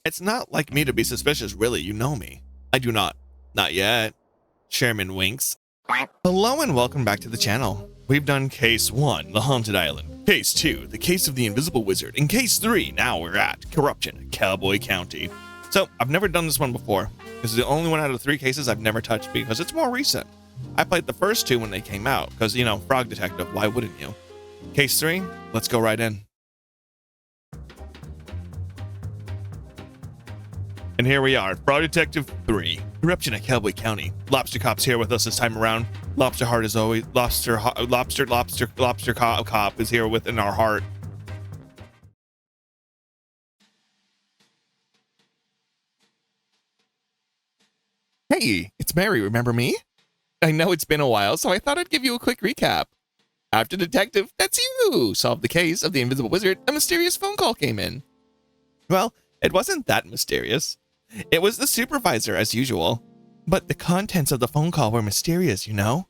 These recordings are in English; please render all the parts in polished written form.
It's not like me to be suspicious, really. You know me. I do not. Not yet. Chairman winks. Hello and welcome back to the channel. We've done Case 1, the Haunted Island. Case 2, the Case of the Invisible Wizard. And Case 3, now we're at Corruption, Cowboy County. So, I've never done this one before. This is the only one out of the 3 cases I've never touched because it's more recent. I played the first 2 when they came out, because, you know, Frog Detective, why wouldn't you? Case 3, let's go right in. And here we are, Frog Detective 3, Corruption at Cowboy County. Lobster Cop's here with us this time around. Lobster Heart is always, Lobster Cop is here within our heart. Hey, it's Mary, remember me? I know it's been a while, so I thought I'd give you a quick recap. After Detective, that's you, solved the case of the Invisible Wizard, a mysterious phone call came in. Well, it wasn't that mysterious. It was the supervisor, as usual. But the contents of the phone call were mysterious, you know?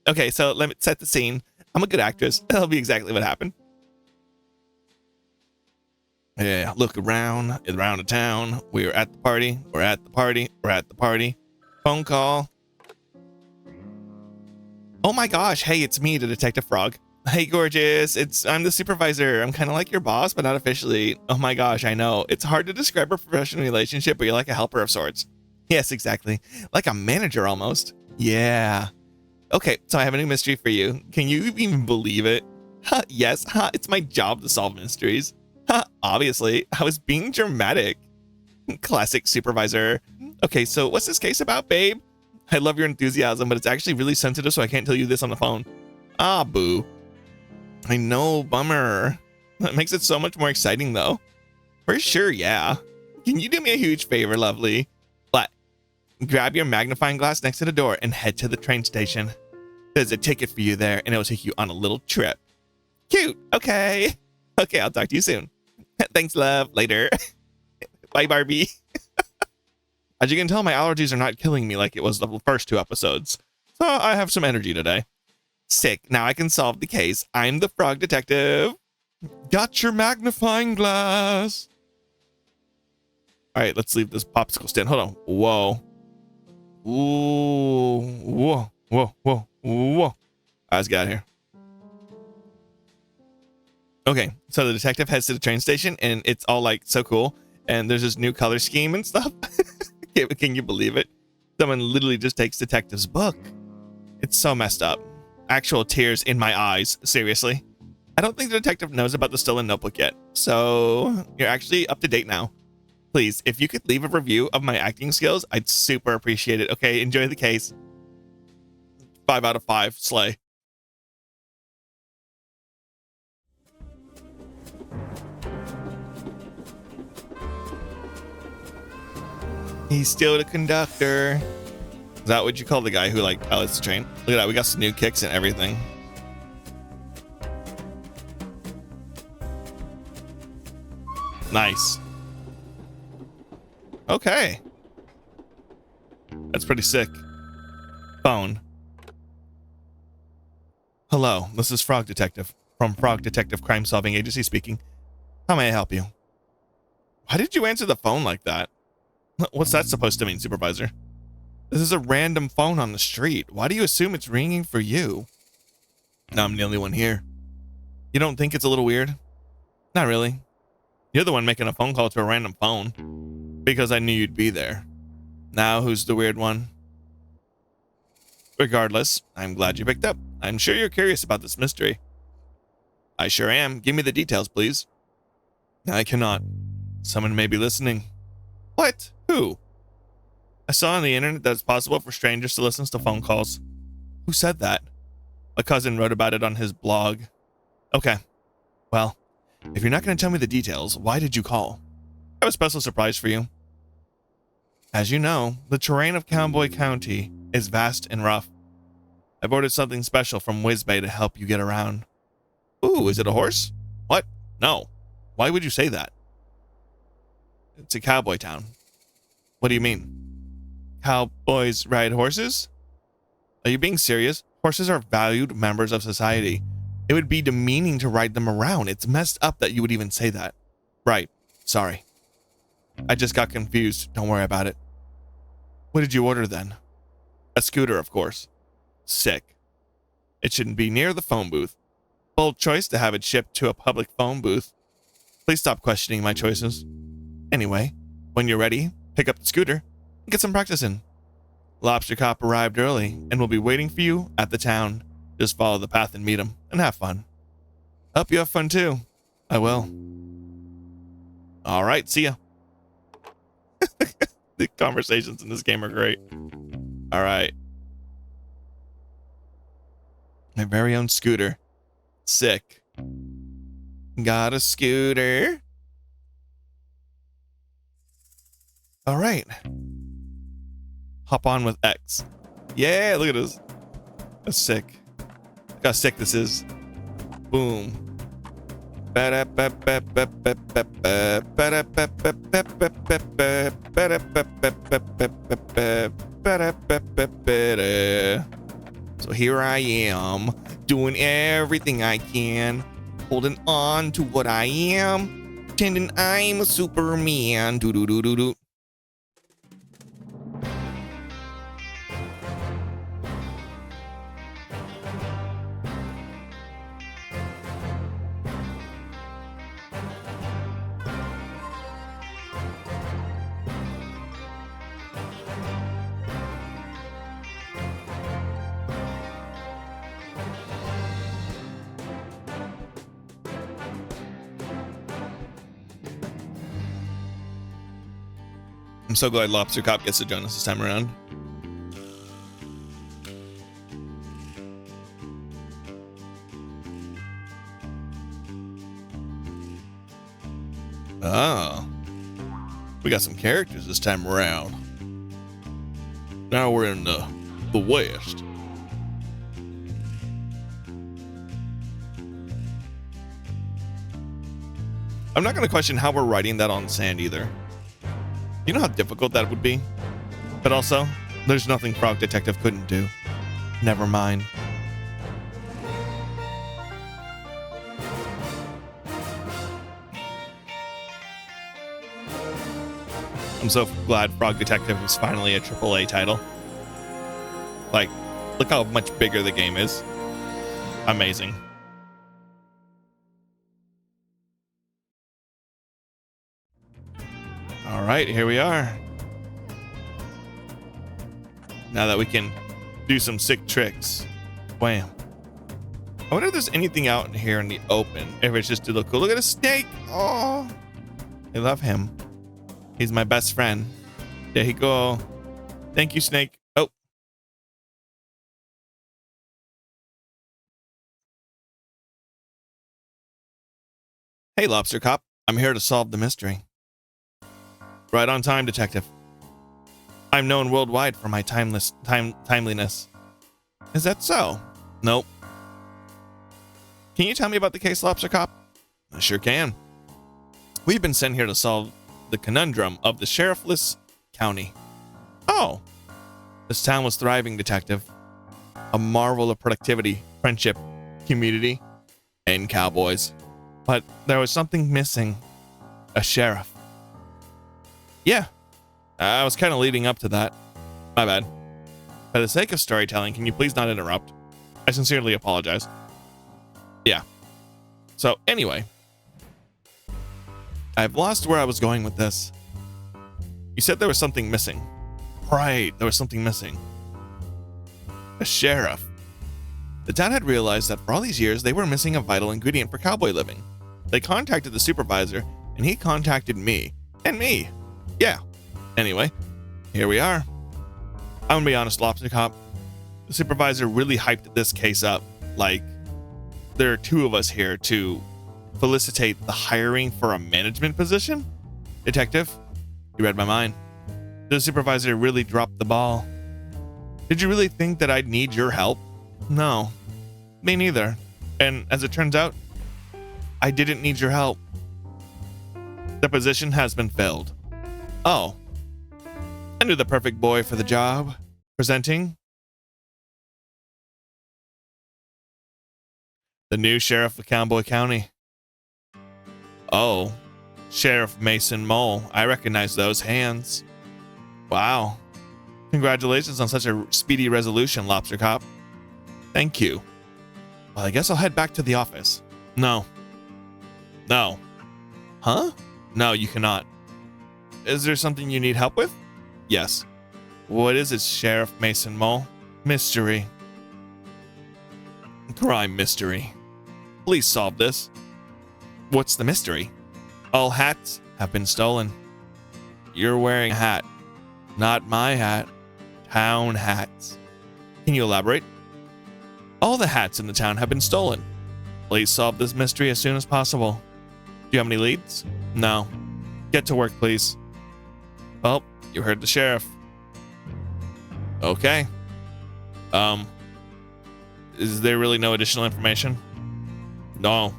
Okay, so let me set the scene. I'm a good actress. That'll be exactly what happened. Yeah, look around the town. We're at the party. We're at the party. We're at the party. Phone call. Oh my gosh, hey, it's me, the Detective Frog. Hey, gorgeous. I'm the supervisor. I'm kind of like your boss, but not officially. Oh my gosh, I know. It's hard to describe a professional relationship, but you're like a helper of sorts. Yes, exactly. Like a manager almost. Yeah. Okay, so I have a new mystery for you. Can you even believe it? Yes, it's my job to solve mysteries. Obviously, I was being dramatic. Classic supervisor. Okay, so what's this case about, babe? I love your enthusiasm, but it's actually really sensitive, so I can't tell you this on the phone. Ah, boo. I know, bummer. That makes it so much more exciting, though. For sure, yeah. Can you do me a huge favor, lovely? What? Grab your magnifying glass next to the door and head to the train station. There's a ticket for you there, and it will take you on a little trip. Cute. Okay. Okay, I'll talk to you soon. Thanks, love. Later. Bye, Barbie. As you can tell, my allergies are not killing me like it was the first 2 episodes. So I have some energy today. Sick. Now I can solve the case. I'm the Frog Detective. Got your magnifying glass. All right, let's leave this popsicle stand. Hold on. Whoa. Ooh. Whoa. Whoa. Whoa. Whoa. Let's get out of here. Okay, so the detective heads to the train station, and it's all like so cool. And there's this new color scheme and stuff. Can you believe it? Someone literally just takes detective's book. It's so messed up. Actual tears in my eyes. Seriously. I don't think the detective knows about the stolen notebook yet. So you're actually up to date now. Please, if you could leave a review of my acting skills, I'd super appreciate it. Okay, enjoy the case. 5 out of 5. Slay. He's still the conductor. Is that what you call the guy who like pilots the train? Look at that, we got some new kicks and everything. Nice. Okay. That's pretty sick. Phone. Hello, this is Frog Detective from Frog Detective Crime Solving Agency speaking. How may I help you? Why did you answer the phone like that? What's that supposed to mean, supervisor? This is a random phone on the street. Why do you assume it's ringing for you? No, I'm the only one here. You don't think it's a little weird? Not really. You're the one making a phone call to a random phone. Because I knew you'd be there. Now who's the weird one? Regardless, I'm glad you picked up. I'm sure you're curious about this mystery. I sure am. Give me the details, please. I cannot. Someone may be listening. What? Who? I saw on the internet that it's possible for strangers to listen to phone calls. Who said that? My cousin wrote about it on his blog. Okay. Well, if you're not going to tell me the details, why did you call? I have a special surprise for you. As you know, the terrain of Cowboy County is vast and rough. I've ordered something special from Whizbay to help you get around. Ooh, is it a horse? What? No. Why would you say that? It's a cowboy town. What do you mean? Cowboys ride horses? Are you being serious? Horses are valued members of society. It would be demeaning to ride them around. It's messed up that you would even say that. Right. Sorry. I just got confused. Don't worry about it. What did you order then? A scooter, of course. Sick. It shouldn't be near the phone booth. Bold choice to have it shipped to a public phone booth. Please stop questioning my choices. Anyway, when you're ready, pick up the scooter and get some practice in. Lobster Cop arrived early and will be waiting for you at the town. Just follow the path and meet him and have fun. Hope you have fun too. I will. All right, see ya. The conversations in this game are great. All right. My very own scooter. Sick. Got a scooter. All right. Hop on with X. Yeah, look at this. That's sick. Look how sick this is. Boom. So here I am, doing everything I can, holding on to what I am, pretending I'm a Superman. Do do do do do. I'm so glad Lobster Cop gets to join us this time around. Oh. We got some characters this time around. Now we're in the West. I'm not going to question how we're writing that on sand either. You know how difficult that would be? But also, there's nothing Frog Detective couldn't do. Never mind. I'm so glad Frog Detective is finally a AAA title. Like, look how much bigger the game is. Amazing. All right, here we are. Now that we can do some sick tricks. Wham. I wonder if there's anything out here in the open. If it's just to look cool. Look at a snake. Oh, I love him. He's my best friend. There you go. Thank you, Snake. Oh. Hey, Lobster Cop. I'm here to solve the mystery. Right on time, Detective. I'm known worldwide for my timeliness. Is that so? Nope. Can you tell me about the case, Lobster Cop? I sure can. We've been sent here to solve the conundrum of the sheriffless county. Oh. This town was thriving, Detective. A marvel of productivity, friendship, community, and cowboys. But there was something missing. A sheriff. Yeah, I was kind of leading up to that. My bad. For the sake of storytelling, can you please not interrupt? I sincerely apologize. Yeah. So, anyway. I've lost where I was going with this. You said there was something missing. Right, there was something missing. A sheriff. The town had realized that for all these years, they were missing a vital ingredient for cowboy living. They contacted the supervisor, and he contacted me. And me. Yeah. Anyway, here we are. I'm gonna be honest, Lobster Cop. The supervisor really hyped this case up. Like, there are two of us here to felicitate the hiring for a management position? Detective, you read my mind. The supervisor really dropped the ball. Did you really think that I'd need your help? No, me neither. And as it turns out, I didn't need your help. The position has been filled. Oh, I knew the perfect boy for the job. Presenting the new sheriff of Cowboy County. Oh, Sheriff Mason Mole. I recognize those hands. Wow. Congratulations on such a speedy resolution, Lobster Cop. Thank you. Well, I guess I'll head back to the office. No. No. Huh? No, you cannot. Is there something you need help with? Yes. What is it, Sheriff Mason Mole? Mystery. Crime mystery. Please solve this. What's the mystery? All hats have been stolen. You're wearing a hat. Not my hat. Town hats. Can you elaborate? All the hats in the town have been stolen. Please solve this mystery as soon as possible. Do you have any leads? No. Get to work, please. Well, you heard the sheriff. Okay. Is there really no additional information? No.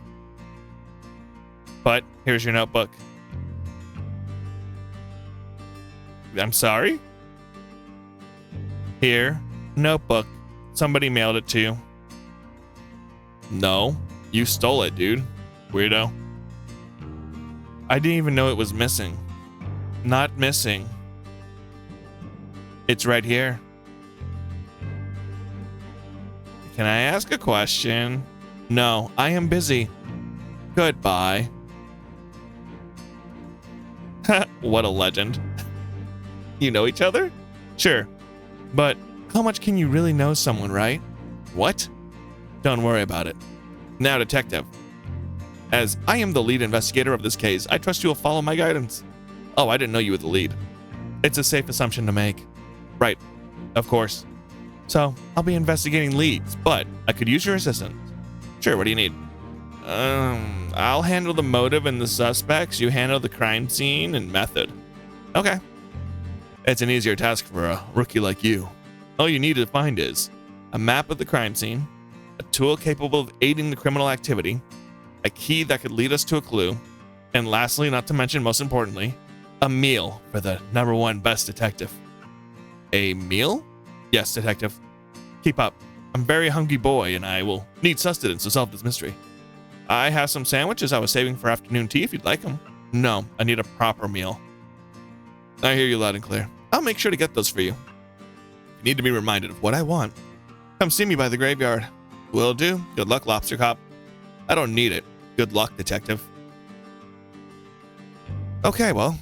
But here's your notebook. I'm sorry? Here, notebook. Somebody mailed it to you. No, you stole it, dude. Weirdo. I didn't even know it was missing. Not missing. It's right here. Can I ask a question? No, I am busy. Goodbye. What a legend. You know each other? Sure. But how much can you really know someone, right? What? Don't worry about it. Now, detective. As I am the lead investigator of this case, I trust you will follow my guidance. Oh, I didn't know you were the lead. It's a safe assumption to make. Right. Of course. So, I'll be investigating leads, but I could use your assistance. Sure, what do you need? I'll handle the motive and the suspects. You handle the crime scene and method. Okay. It's an easier task for a rookie like you. All you need to find is a map of the crime scene, a tool capable of aiding the criminal activity, a key that could lead us to a clue, and lastly, not to mention most importantly, a meal for the #1 best detective. A meal? Yes, detective. Keep up. I'm a very hungry boy, and I will need sustenance to solve this mystery. I have some sandwiches I was saving for afternoon tea if you'd like them. No, I need a proper meal. I hear you loud and clear. I'll make sure to get those for you. If you need to be reminded of what I want, come see me by the graveyard. Will do. Good luck, Lobster Cop. I don't need it. Good luck, detective. Okay, well,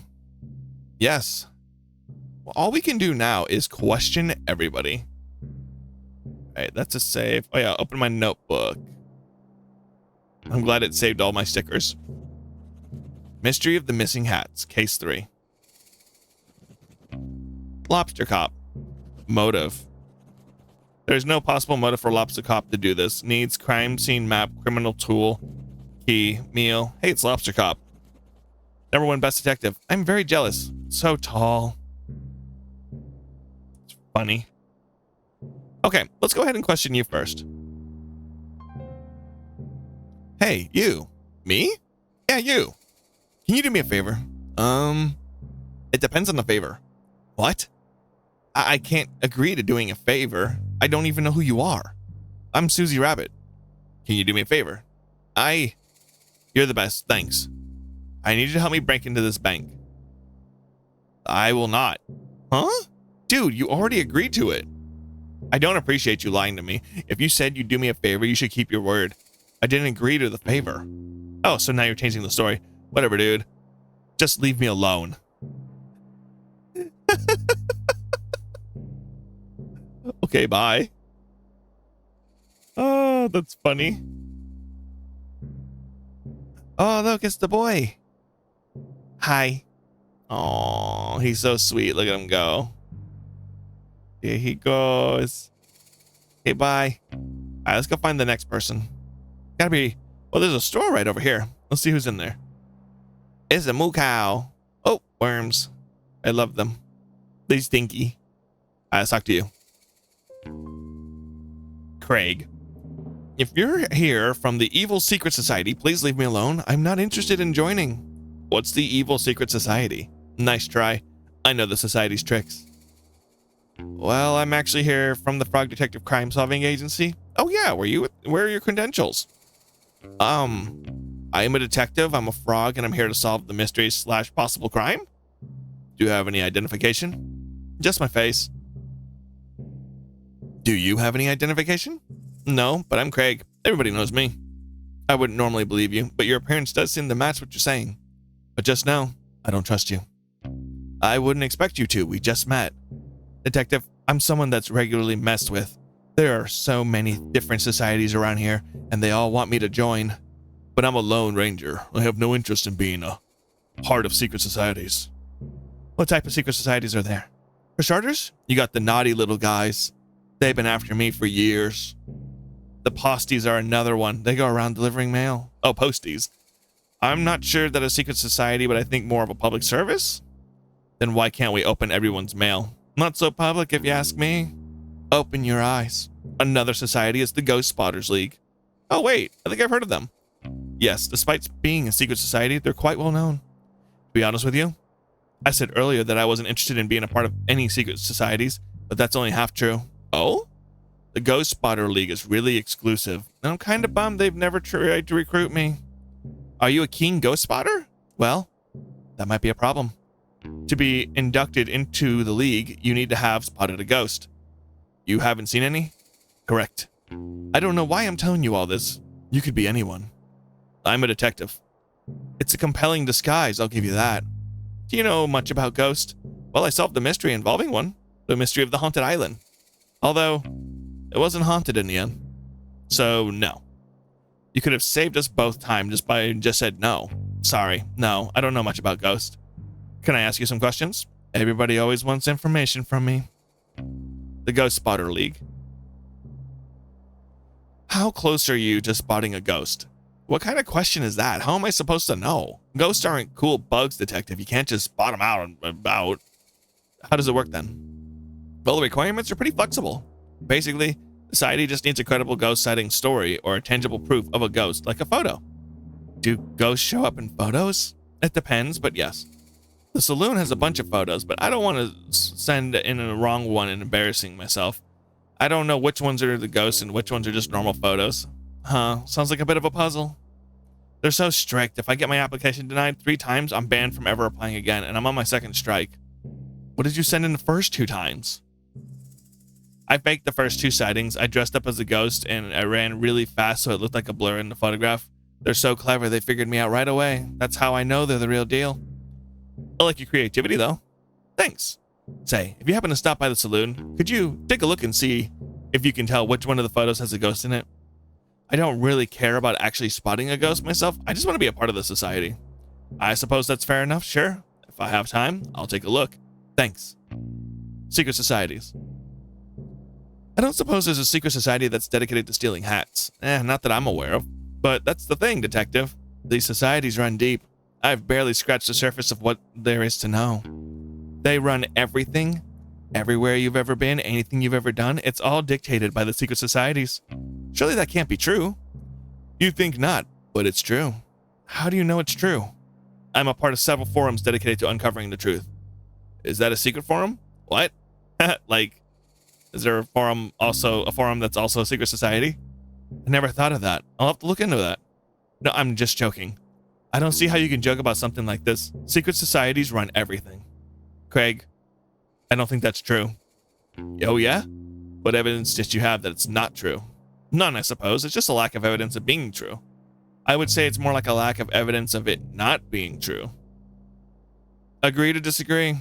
yes. Well, all we can do now is question everybody. All right, that's a save. Oh yeah, open my notebook. I'm glad it saved all my stickers. Mystery of the Missing Hats, Case 3. Lobster Cop. Motive. There's no possible motive for Lobster Cop to do this. Needs crime scene map, criminal tool, key, meal. Hey, it's Lobster Cop. #1 best detective. I'm very jealous. So tall. It's funny. Okay, let's go ahead and question you first. Hey, you. Me? Yeah, you. Can you do me a favor? It depends on the favor. What? I can't agree to doing a favor. I don't even know who you are. I'm Susie Rabbit. Can you do me a favor? You're the best, thanks. I need you to help me break into this bank. I will not. Huh? Dude, you already agreed to it. I don't appreciate you lying to me. If you said you'd do me a favor, you should keep your word. I didn't agree to the favor. Oh, so now you're changing the story. Whatever, dude. Just leave me alone. Okay, bye. Oh, that's funny. Oh, look, it's the boy. Hi. Oh, he's so sweet. Look at him go. Here he goes. Okay, bye. All right, let's go find the next person. Gotta be... Well, there's a store right over here. Let's see who's in there. It's a moo cow. Oh, worms. I love them. They stinky. All right, let's talk to you. Craig. If you're here from the Evil Secret Society, please leave me alone. I'm not interested in joining. What's the Evil Secret Society? Nice try. I know the society's tricks. Well, I'm actually here from the Frog Detective Crime Solving Agency. Oh yeah, where are your credentials? I am a detective, I'm a frog, and I'm here to solve the mystery / possible crime. Do you have any identification? Just my face. Do you have any identification? No, but I'm Craig. Everybody knows me. I wouldn't normally believe you, but your appearance does seem to match what you're saying. But just know, I don't trust you. I wouldn't expect you to. We just met. Detective, I'm someone that's regularly messed with. There are so many different societies around here, and they all want me to join. But I'm a lone ranger. I have no interest in being a part of secret societies. What type of secret societies are there? For starters, you got the naughty little guys. They've been after me for years. The posties are another one. They go around delivering mail. Oh, posties. I'm not sure that a secret society, but I think more of a public service. Then why can't we open everyone's mail? Not so public if you ask me. Open your eyes. Another society is the Ghost Spotters League. Oh wait, I think I've heard of them. Yes, despite being a secret society, they're quite well known. To be honest with you, I said earlier that I wasn't interested in being a part of any secret societies, but that's only half true. Oh? The Ghost Spotter League is really exclusive, and I'm kind of bummed they've never tried to recruit me. Are you a keen ghost spotter? Well, that might be a problem. To be inducted into the league, you need to have spotted a ghost. You haven't seen any? Correct. I don't know why I'm telling you all this. You could be anyone. I'm a detective. It's a compelling disguise, I'll give you that. Do you know much about ghosts? Well, I solved the mystery involving one. The mystery of the haunted island. Although, it wasn't haunted in the end. So, no. You could have saved us both time just said no. Sorry, no, I don't know much about ghosts. Can I ask you some questions? Everybody always wants information from me. The Ghost Spotter League. How close are you to spotting a ghost? What kind of question is that? How am I supposed to know? Ghosts aren't cool bugs, detective. You can't just spot them out and about. How does it work then? Well, the requirements are pretty flexible. Basically, the society just needs a credible ghost sighting story or a tangible proof of a ghost, like a photo. Do ghosts show up in photos? It depends, but yes. The saloon has a bunch of photos, but I don't want to send in a wrong one and embarrassing myself. I don't know which ones are the ghosts and which ones are just normal photos. Huh, sounds like a bit of a puzzle. They're so strict. If I get my application denied 3 times, I'm banned from ever applying again, and I'm on my 2nd strike. What did you send in the first 2 times? I faked the first 2 sightings. I dressed up as a ghost, and I ran really fast so it looked like a blur in the photograph. They're so clever, they figured me out right away. That's how I know they're the real deal. I like your creativity, though. Thanks. Say, if you happen to stop by the saloon, could you take a look and see if you can tell which one of the photos has a ghost in it? I don't really care about actually spotting a ghost myself. I just want to be a part of the society. I suppose that's fair enough, sure. If I have time, I'll take a look. Thanks. Secret societies. I don't suppose there's a secret society that's dedicated to stealing hats. Not that I'm aware of. But that's the thing, detective. These societies run deep. I've barely scratched the surface of what there is to know. They run everything, everywhere you've ever been, anything you've ever done. It's all dictated by the secret societies. Surely that can't be true. You think not, but it's true. How do you know it's true? I'm a part of several forums dedicated to uncovering the truth. Is that a secret forum? What? Like, is there a forum that's also a secret society? I never thought of that. I'll have to look into that. No, I'm just joking. I don't see how you can joke about something like this. Secret societies run everything. Craig, I don't think that's true. Oh yeah? What evidence did you have that it's not true? None, I suppose. It's just a lack of evidence of being true. I would say it's more like a lack of evidence of it not being true. Agree to disagree.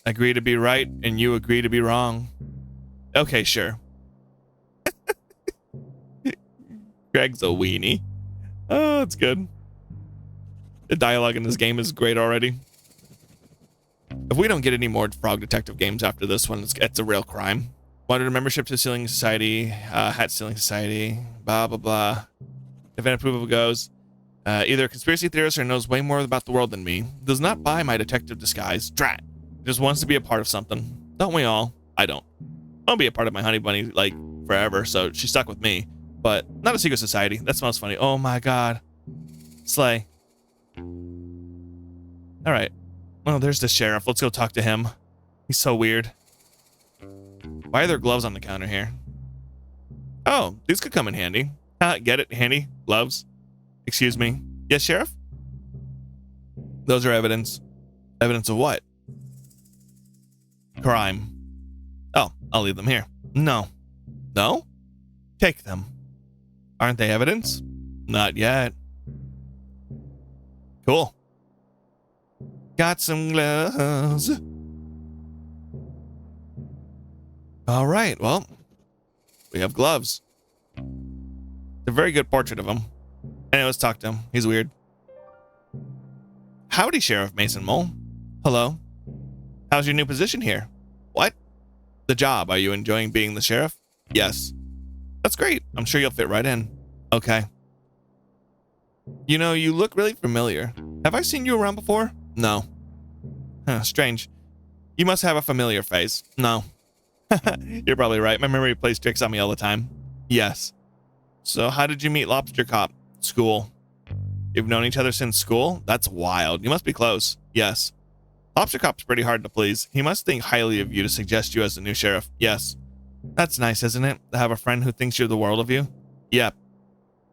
Agree to be right, and you agree to be wrong. Okay, sure. Greg's a weenie. Oh, it's good. The dialogue in this game is great already. If we don't get any more Frog Detective games after this one, it's a real crime. Wanted a membership to Stealing Society, Hat Stealing Society, blah, blah, blah. Event approval goes. Either a conspiracy theorist or knows way more about the world than me. Does not buy my detective disguise. Drat. Just wants to be a part of something. Don't we all? I don't. I'll be a part of my honey bunny, like, forever, so she's stuck with me. But not a secret society. That smells funny. Oh my god. Slay. Alright. Oh, there's the sheriff. Let's go talk to him. He's so weird. Why are there gloves on the counter here? Oh, these could come in handy. Get it? Handy? Gloves? Excuse me. Yes, Sheriff? Those are evidence. Evidence of what? Crime. Oh, I'll leave them here. No. No? Take them. Aren't they evidence? Not yet. Cool. Got some gloves. All right, well, we have gloves. It's a very good portrait of him. And let's talk to him. He's weird. Howdy, Sheriff Mason Mole. Hello. How's your new position here? What? The job. Are you enjoying being the sheriff? Yes. That's great. I'm sure you'll fit right in. Okay. You know, you look really familiar. Have I seen you around before? No. Huh, strange. You must have a familiar face. No. You're probably right. My memory plays tricks on me all the time. Yes. So how did you meet Lobster Cop? School. You've known each other since school? That's wild. You must be close. Yes. Lobster Cop's pretty hard to please. He must think highly of you to suggest you as the new sheriff. Yes. That's nice, isn't it? To have a friend who thinks you're the world of you? Yep.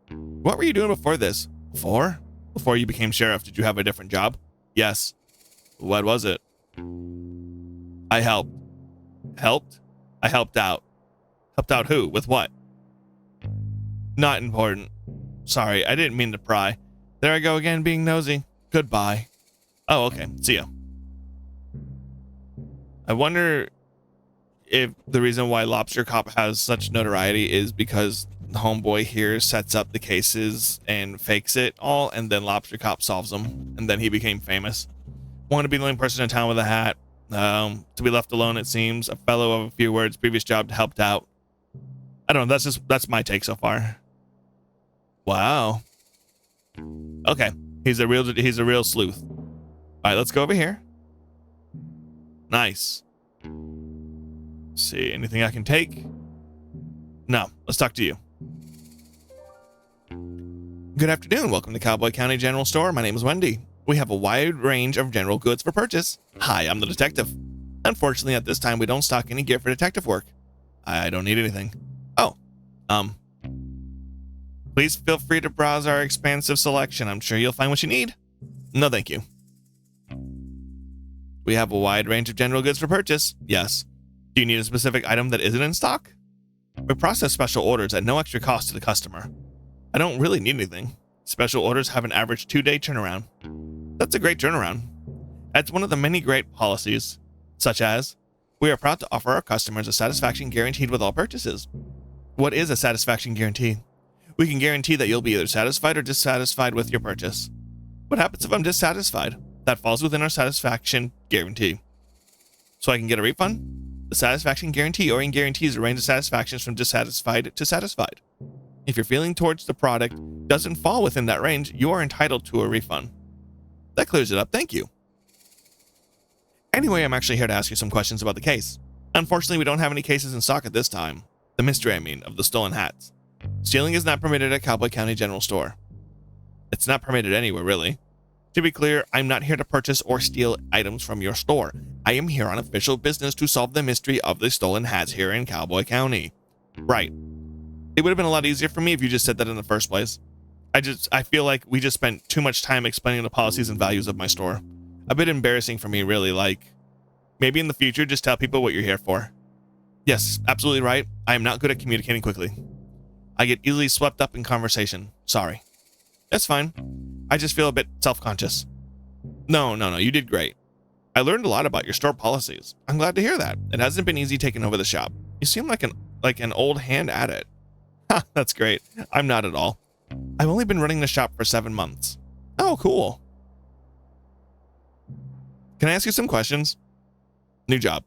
What were you doing before this? Before? Before you became sheriff, did you have a different job? Yes. What was it? I helped. Helped? I helped out. Helped out who? With what? Not important. Sorry, I didn't mean to pry. There I go again, being nosy. Goodbye. Oh, okay. See ya. I wonder if the reason why Lobster Cop has such notoriety is because the homeboy here sets up the cases and fakes it all, and then Lobster Cop solves them, and then he became famous. Wanted to be the only person in town with a hat. To be left alone, it seems. A fellow of a few words. Previous job helped out. I don't know. That's my take so far. Wow. Okay. He's a real sleuth. All right, let's go over here. Nice. Let's see, anything I can take? No. Let's talk to you. Good afternoon. Welcome to Cowboy County General Store. My name is Wendy. We have a wide range of general goods for purchase. Hi, I'm the detective. Unfortunately, at this time, we don't stock any gear for detective work. I don't need anything. Oh, please feel free to browse our expansive selection. I'm sure you'll find what you need. No, thank you. We have a wide range of general goods for purchase. Yes. Do you need a specific item that isn't in stock? We process special orders at no extra cost to the customer. I don't really need anything. Special orders have an average 2-day turnaround. That's a great turnaround. That's one of the many great policies, such as, we are proud to offer our customers a satisfaction guaranteed with all purchases. What is a satisfaction guarantee? We can guarantee that you'll be either satisfied or dissatisfied with your purchase. What happens if I'm dissatisfied? That falls within our satisfaction guarantee. So I can get a refund? The satisfaction guarantee or in guarantees a range of satisfactions from dissatisfied to satisfied. If your feeling towards the product doesn't fall within that range, you are entitled to a refund. That clears it up. Thank you. Anyway, I'm actually here to ask you some questions about the case. Unfortunately, we don't have any cases in stock at this time. The mystery, of the stolen hats. Stealing is not permitted at Cowboy County General Store. It's not permitted anywhere, really. To be clear, I'm not here to purchase or steal items from your store. I am here on official business to solve the mystery of the stolen hats here in Cowboy County. Right. It would have been a lot easier for me if you just said that in the first place. I feel like we just spent too much time explaining the policies and values of my store. A bit embarrassing for me, really. Like, maybe in the future, just tell people what you're here for. Yes, absolutely right. I am not good at communicating quickly. I get easily swept up in conversation. Sorry. That's fine. I just feel a bit self-conscious. No, you did great. I learned a lot about your store policies. I'm glad to hear that. It hasn't been easy taking over the shop. You seem like an old hand at it. Ha, that's great. I'm not at all. I've only been running the shop for 7 months. Oh, cool. Can I ask you some questions? New job.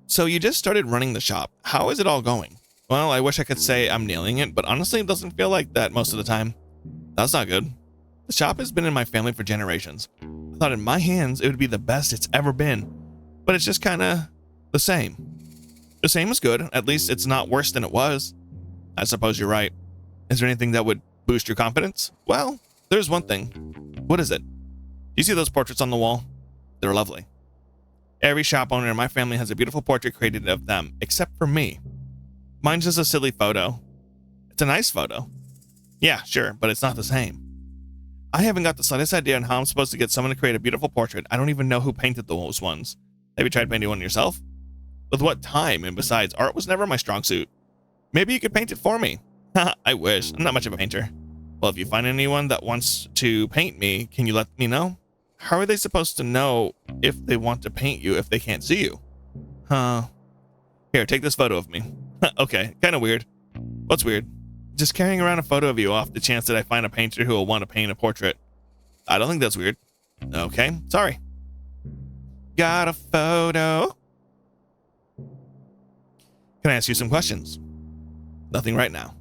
So you just started running the shop. How is it all going? Well, I wish I could say I'm nailing it, but honestly, it doesn't feel like that most of the time. That's not good. The shop has been in my family for generations. I thought in my hands it would be the best it's ever been, but it's just kind of the same. The same is good. At least it's not worse than it was. I suppose you're right. Is there anything that would boost your confidence? Well, there's one thing. What is it? Do you see those portraits on the wall? They're lovely. Every shop owner in my family has a beautiful portrait created of them, except for me. Mine's just a silly photo. It's a nice photo. Yeah, sure, but it's not the same. I haven't got the slightest idea on how I'm supposed to get someone to create a beautiful portrait. I don't even know who painted those ones. Have you tried painting one yourself? With what time? And besides, art was never my strong suit. Maybe you could paint it for me. Haha, I wish. I'm not much of a painter. Well, if you find anyone that wants to paint me, can you let me know? How are they supposed to know if they want to paint you if they can't see you? Huh. Here, take this photo of me. Okay, kind of weird. What's weird? Just carrying around a photo of you off the chance that I find a painter who will want to paint a portrait. I don't think that's weird. Okay, sorry. Got a photo. Can I ask you some questions? Nothing right now.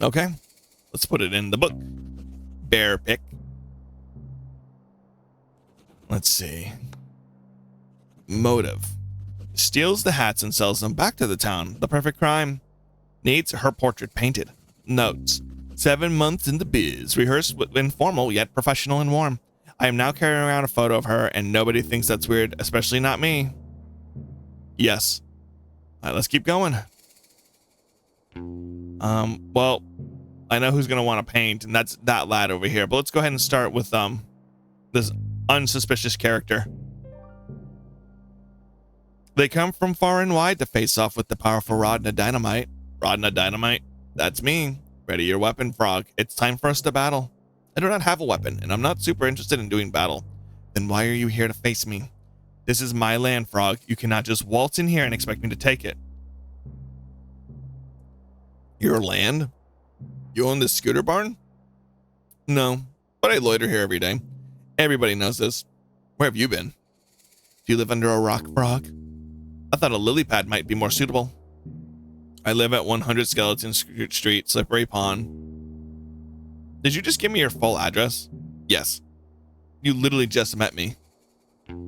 Okay, let's put it in the book. Bear pick. Let's see. Motive. Steals the hats and sells them back to the town. The perfect crime. Needs her portrait painted. Notes. 7 months in the biz. Rehearsed with informal yet professional and warm. I am now carrying around a photo of her and nobody thinks that's weird, especially not me. Yes. All right, let's keep going. Well, I know who's gonna want to paint, and that's that lad over here. But let's go ahead and start with this unsuspicious character. They come from far and wide to face off with the powerful Rodna Dynamite. Rodna Dynamite? That's me. Ready your weapon, Frog. It's time for us to battle. I do not have a weapon, and I'm not super interested in doing battle. Then why are you here to face me? This is my land, Frog. You cannot just waltz in here and expect me to take it. Your land? You own this scooter barn? No, but I loiter here every day. Everybody knows this. Where have you been? Do you live under a rock, Frog? I thought a lily pad might be more suitable. I live at 100 Skeleton Street, Slippery Pond. Did you just give me your full address? Yes. You literally just met me.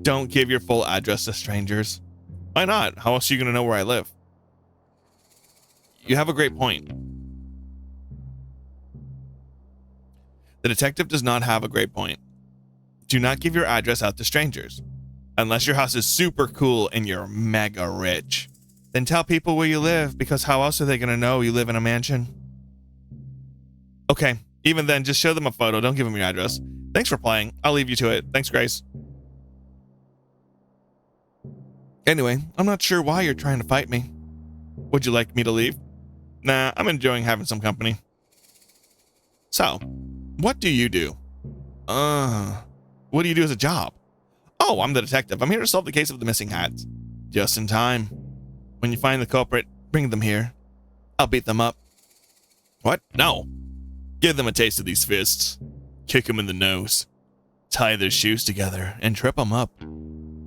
Don't give your full address to strangers. Why not? How else are you going to know where I live? You have a great point. The detective does not have a great point. Do not give your address out to strangers. Unless your house is super cool and you're mega rich. Then tell people where you live, because how else are they going to know you live in a mansion? Okay, even then, just show them a photo. Don't give them your address. Thanks for playing. I'll leave you to it. Thanks, Grace. Anyway, I'm not sure why you're trying to fight me. Would you like me to leave? Nah, I'm enjoying having some company. So, what do you do? What do you do as a job? Oh, I'm the detective. I'm here to solve the case of the missing hats. Just in time. When you find the culprit, bring them here. I'll beat them up. What? No. Give them a taste of these fists. Kick them in the nose. Tie their shoes together and trip them up.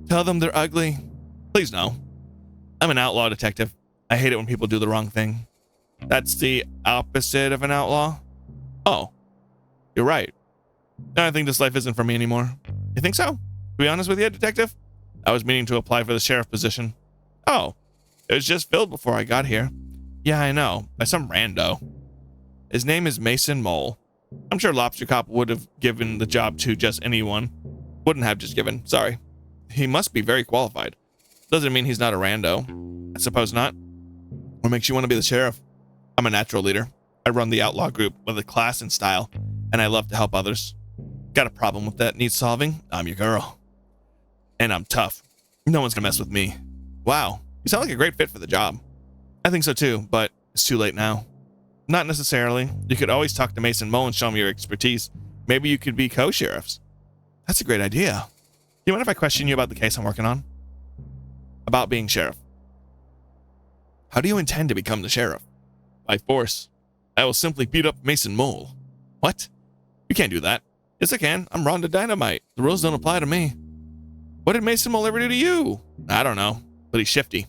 Tell them they're ugly. Please no. I'm an outlaw detective. I hate it when people do the wrong thing. That's the opposite of an outlaw? Oh. You're right. I think this life isn't for me anymore. You think so? To be honest with you, detective? I was meaning to apply for the sheriff position. Oh. It was just filled before I got here. Yeah, I know. By some rando. His name is Mason Mole. I'm sure Lobster Cop would have given the job to just anyone. Wouldn't have just given. Sorry. He must be very qualified. Doesn't mean he's not a rando. I suppose not. What makes you want to be the sheriff? I'm a natural leader. I run the outlaw group with a class and style, and I love to help others. Got a problem with that needs solving? I'm your girl. And I'm tough. No one's gonna mess with me. Wow. You sound like a great fit for the job. I think so too, but it's too late now. Not necessarily. You could always talk to Mason Mole and show him your expertise. Maybe you could be co-sheriffs. That's a great idea. Do you mind if I question you about the case I'm working on? About being sheriff. How do you intend to become the sheriff? By force. I will simply beat up Mason Mole. What? You can't do that. Yes, I can. I'm Rhonda Dynamite. The rules don't apply to me. What did Mason Mole ever do to you? I don't know, but he's shifty.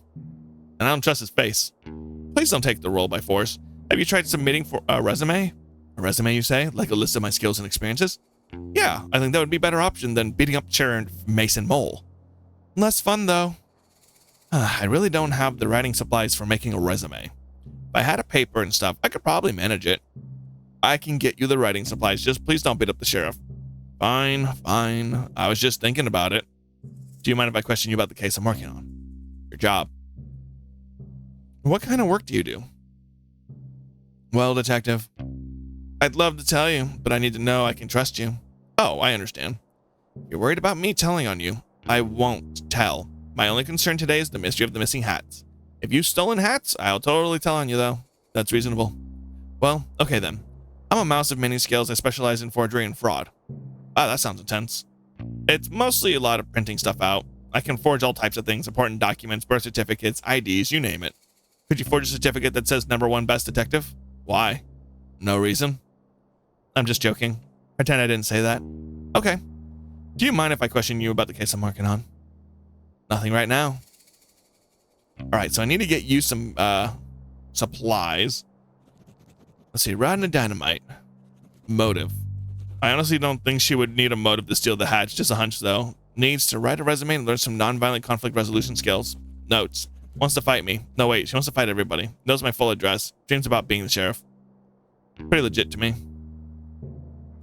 And I don't trust his face. Please don't take the role by force. Have you tried submitting for a resume? A resume, you say? Like a list of my skills and experiences? Yeah, I think that would be a better option than beating up Sheriff Mason Mole. Less fun, though. I really don't have the writing supplies for making a resume. If I had a paper and stuff, I could probably manage it. I can get you the writing supplies, just please don't beat up the sheriff. Fine, fine. I was just thinking about it. Do you mind if I question you about the case I'm working on? Your job. What kind of work do you do? Well, detective, I'd love to tell you, but I need to know I can trust you. Oh, I understand. You're worried about me telling on you. I won't tell. My only concern today is the mystery of the missing hats. If you've stolen hats, I'll totally tell on you, though. That's reasonable. Well, okay then. I'm a mouse of many skills. I specialize in forgery and fraud. Ah, that sounds intense. It's mostly a lot of printing stuff out. I can forge all types of things, important documents, birth certificates, IDs, you name it. Could you forge a certificate that says #1 best detective? Why? No reason. I'm just joking. Pretend I didn't say that. Okay. Do you mind if I question you about the case I'm working on? Nothing right now. Alright, so I need to get you some supplies. Let's see, rod and dynamite. Motive. I honestly don't think she would need a motive to steal the hatch, just a hunch though. Needs to write a resume and learn some non-violent conflict resolution skills. Notes. Wants to fight me. No, wait, she wants to fight everybody. Knows my full address. Dreams about being the sheriff. Pretty legit to me.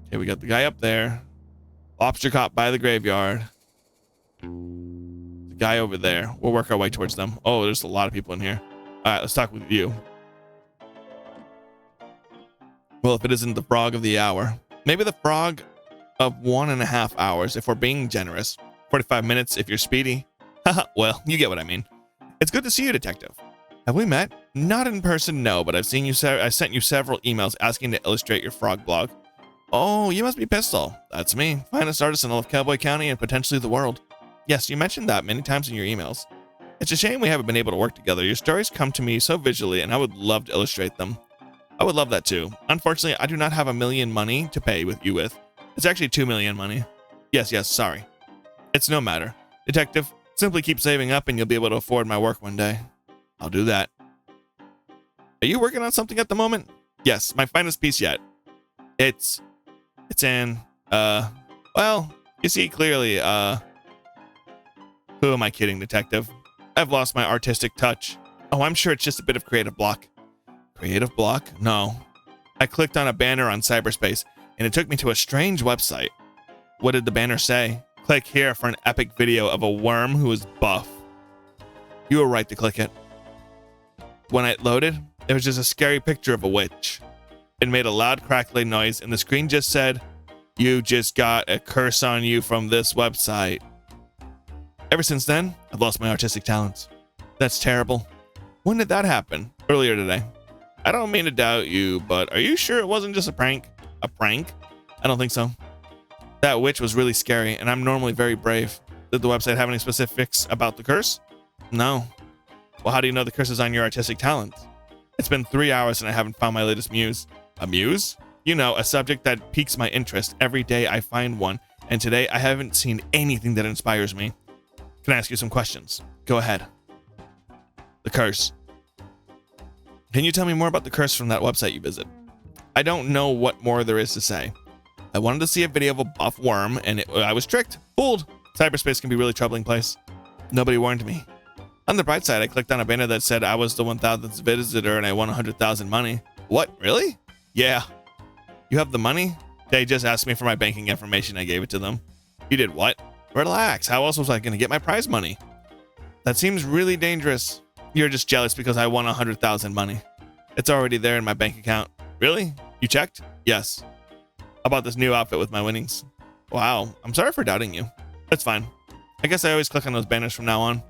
Okay, we got the guy up there. Lobster caught by the graveyard. The guy over there. We'll work our way towards them. Oh, there's a lot of people in here. All right, let's talk with you. Well, if it isn't the frog of the hour. Maybe the frog of 1.5 hours if we're being generous. 45 minutes if you're speedy. Haha, well, you get what I mean. It's good to see you, detective. Have we met? Not in person, no, but I've seen you. I sent you several emails asking to illustrate your frog blog. Oh, you must be Pistol. That's me, finest artist in all of Cowboy County and potentially the world. Yes, you mentioned that many times in your emails. It's a shame we haven't been able to work together. Your stories come to me so visually, and I would love to illustrate them. I would love that too. Unfortunately, I do not have $1 million money to pay with you with. It's actually $2 million money. Yes, sorry. It's no matter. Detective, simply keep saving up and you'll be able to afford my work one day. I'll do that. Are you working on something at the moment? Yes, my finest piece yet. It's in, well, you see clearly, who am I kidding, detective? I've lost my artistic touch. Oh, I'm sure it's just a bit of creative block. Creative block? No. I clicked on a banner on cyberspace and it took me to a strange website. What did the banner say? Click here for an epic video of a worm who is buff. You were right to click it. When it loaded, it was just a scary picture of a witch. It made a loud crackling noise and the screen just said, "You just got a curse on you from this website." Ever since then, I've lost my artistic talents. That's terrible. When did that happen? Earlier today. I don't mean to doubt you, but are you sure it wasn't just a prank? A prank? I don't think so. That witch was really scary, and I'm normally very brave. Did the website have any specifics about the curse? No. Well, how do you know the curse is on your artistic talents? It's been 3 hours and I haven't found my latest muse. A muse? You know, a subject that piques my interest. Every day I find one, and today I haven't seen anything that inspires me. Can I ask you some questions? Go ahead. The curse. Can you tell me more about the curse from that website you visit? I don't know what more there is to say. I wanted to see a video of a buff worm, and I was tricked. Fooled. Cyberspace can be a really troubling place. Nobody warned me. On the bright side, I clicked on a banner that said I was the 1,000th visitor and I won 100,000 money. What? Really? Yeah. You have the money? They just asked me for my banking information. I gave it to them. You did what? Relax. How else was I going to get my prize money? That seems really dangerous. You're just jealous because I won 100,000 money. It's already there in my bank account. Really? You checked? Yes. I bought this new outfit with my winnings. Wow. I'm sorry for doubting you. That's fine. I guess I always click on those banners from now on.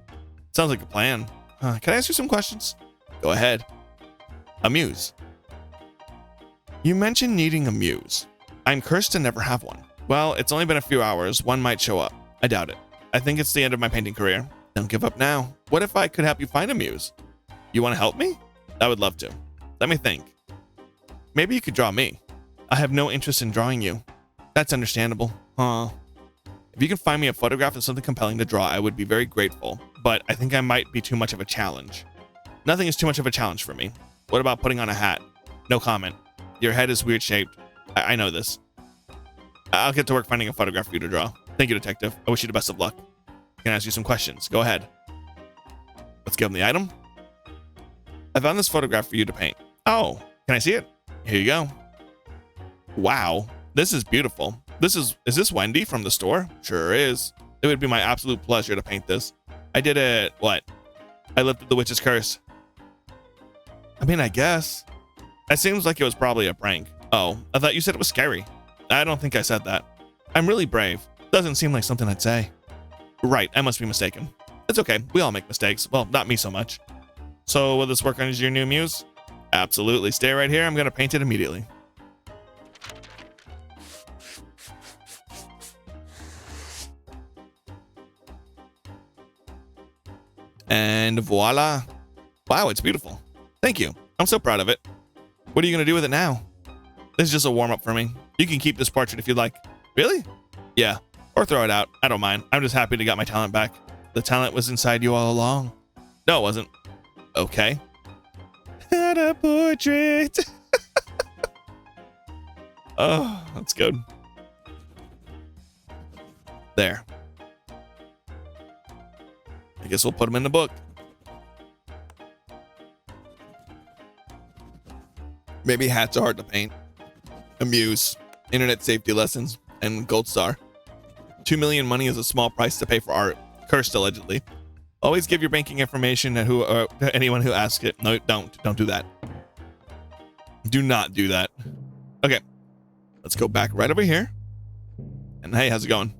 Sounds like a plan. Can I ask you some questions? Go ahead. A muse. You mentioned needing a muse. I'm cursed to never have one. Well, it's only been a few hours. One might show up. I doubt it. I think it's the end of my painting career. Don't give up now. What if I could help you find a muse? You want to help me? I would love to. Let me think. Maybe you could draw me. I have no interest in drawing you. That's understandable. If you can find me a photograph of something compelling to draw, I would be very grateful. But I think I might be too much of a challenge. Nothing is too much of a challenge for me. What about putting on a hat? No comment. Your head is weird shaped. I know this. I'll get to work finding a photograph for you to draw. Thank you, detective. I wish you the best of luck. Can I ask you some questions? Go ahead. Let's give him the item. I found this photograph for you to paint. Oh, can I see it? Here you go. Wow, this is beautiful. Is this Wendy from the store? Sure is. It would be my absolute pleasure to paint this. I did it, what? I lifted the witch's curse. I mean, I guess. It seems like it was probably a prank. Oh, I thought you said it was scary. I don't think I said that. I'm really brave. Doesn't seem like something I'd say. Right, I must be mistaken. It's okay, we all make mistakes. Well, not me so much. So will this work on your new muse? Absolutely. Stay right here. I'm going to paint it immediately. And voila. Wow, it's beautiful. Thank you. I'm so proud of it. What are you going to do with it now? This is just a warm-up for me. You can keep this portrait if you'd like. Really? Yeah. Or throw it out. I don't mind. I'm just happy to get my talent back. The talent was inside you all along. No, it wasn't. Okay. Not a portrait. Oh, that's good. There. I guess we'll put them in the book. Maybe hats are hard to paint. Amuse. Internet safety lessons. And gold star. 2 million money is a small price to pay for art. Cursed allegedly. Always give your banking information to anyone who asks it. No, don't do that. Do not do that. Okay. Let's go back right over here. And hey, how's it going?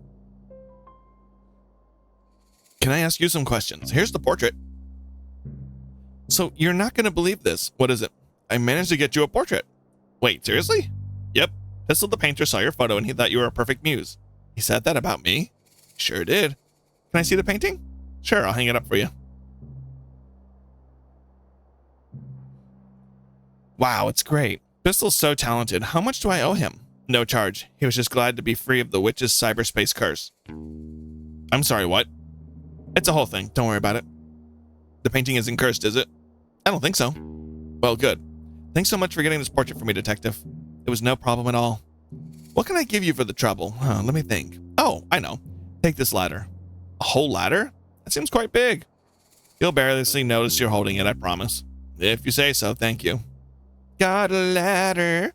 Can I ask you some questions? Here's the portrait. So you're not going to believe this. What is it? I managed to get you a portrait. Wait, seriously? Yep. Pistol the painter saw your photo and he thought you were a perfect muse. He said that about me? Sure did. Can I see the painting? Sure, I'll hang it up for you. Wow, it's great. Pistol's so talented. How much do I owe him? No charge. He was just glad to be free of the witch's cyberspace curse. I'm sorry, what? It's a whole thing. Don't worry about it. The painting isn't cursed, is it? I don't think so. Well, good. Thanks so much for getting this portrait for me, Detective. It was no problem at all. What can I give you for the trouble? Let me think. Oh, I know. Take this ladder. A whole ladder? That seems quite big. You'll barely notice you're holding it, I promise. If you say so, thank you. Got a ladder.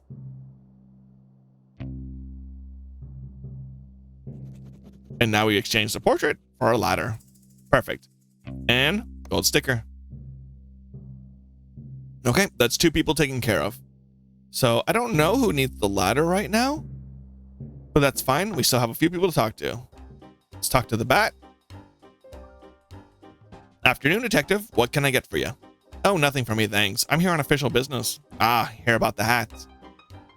And now we exchange the portrait for a ladder. Perfect. And gold sticker. Okay, that's 2 people taken care of. So I don't know who needs the ladder right now, but that's fine. We still have a few people to talk to. Let's talk to the bat. Afternoon, Detective. What can I get for you? Oh, nothing for me, thanks. I'm here on official business. Ah, hear about the hats.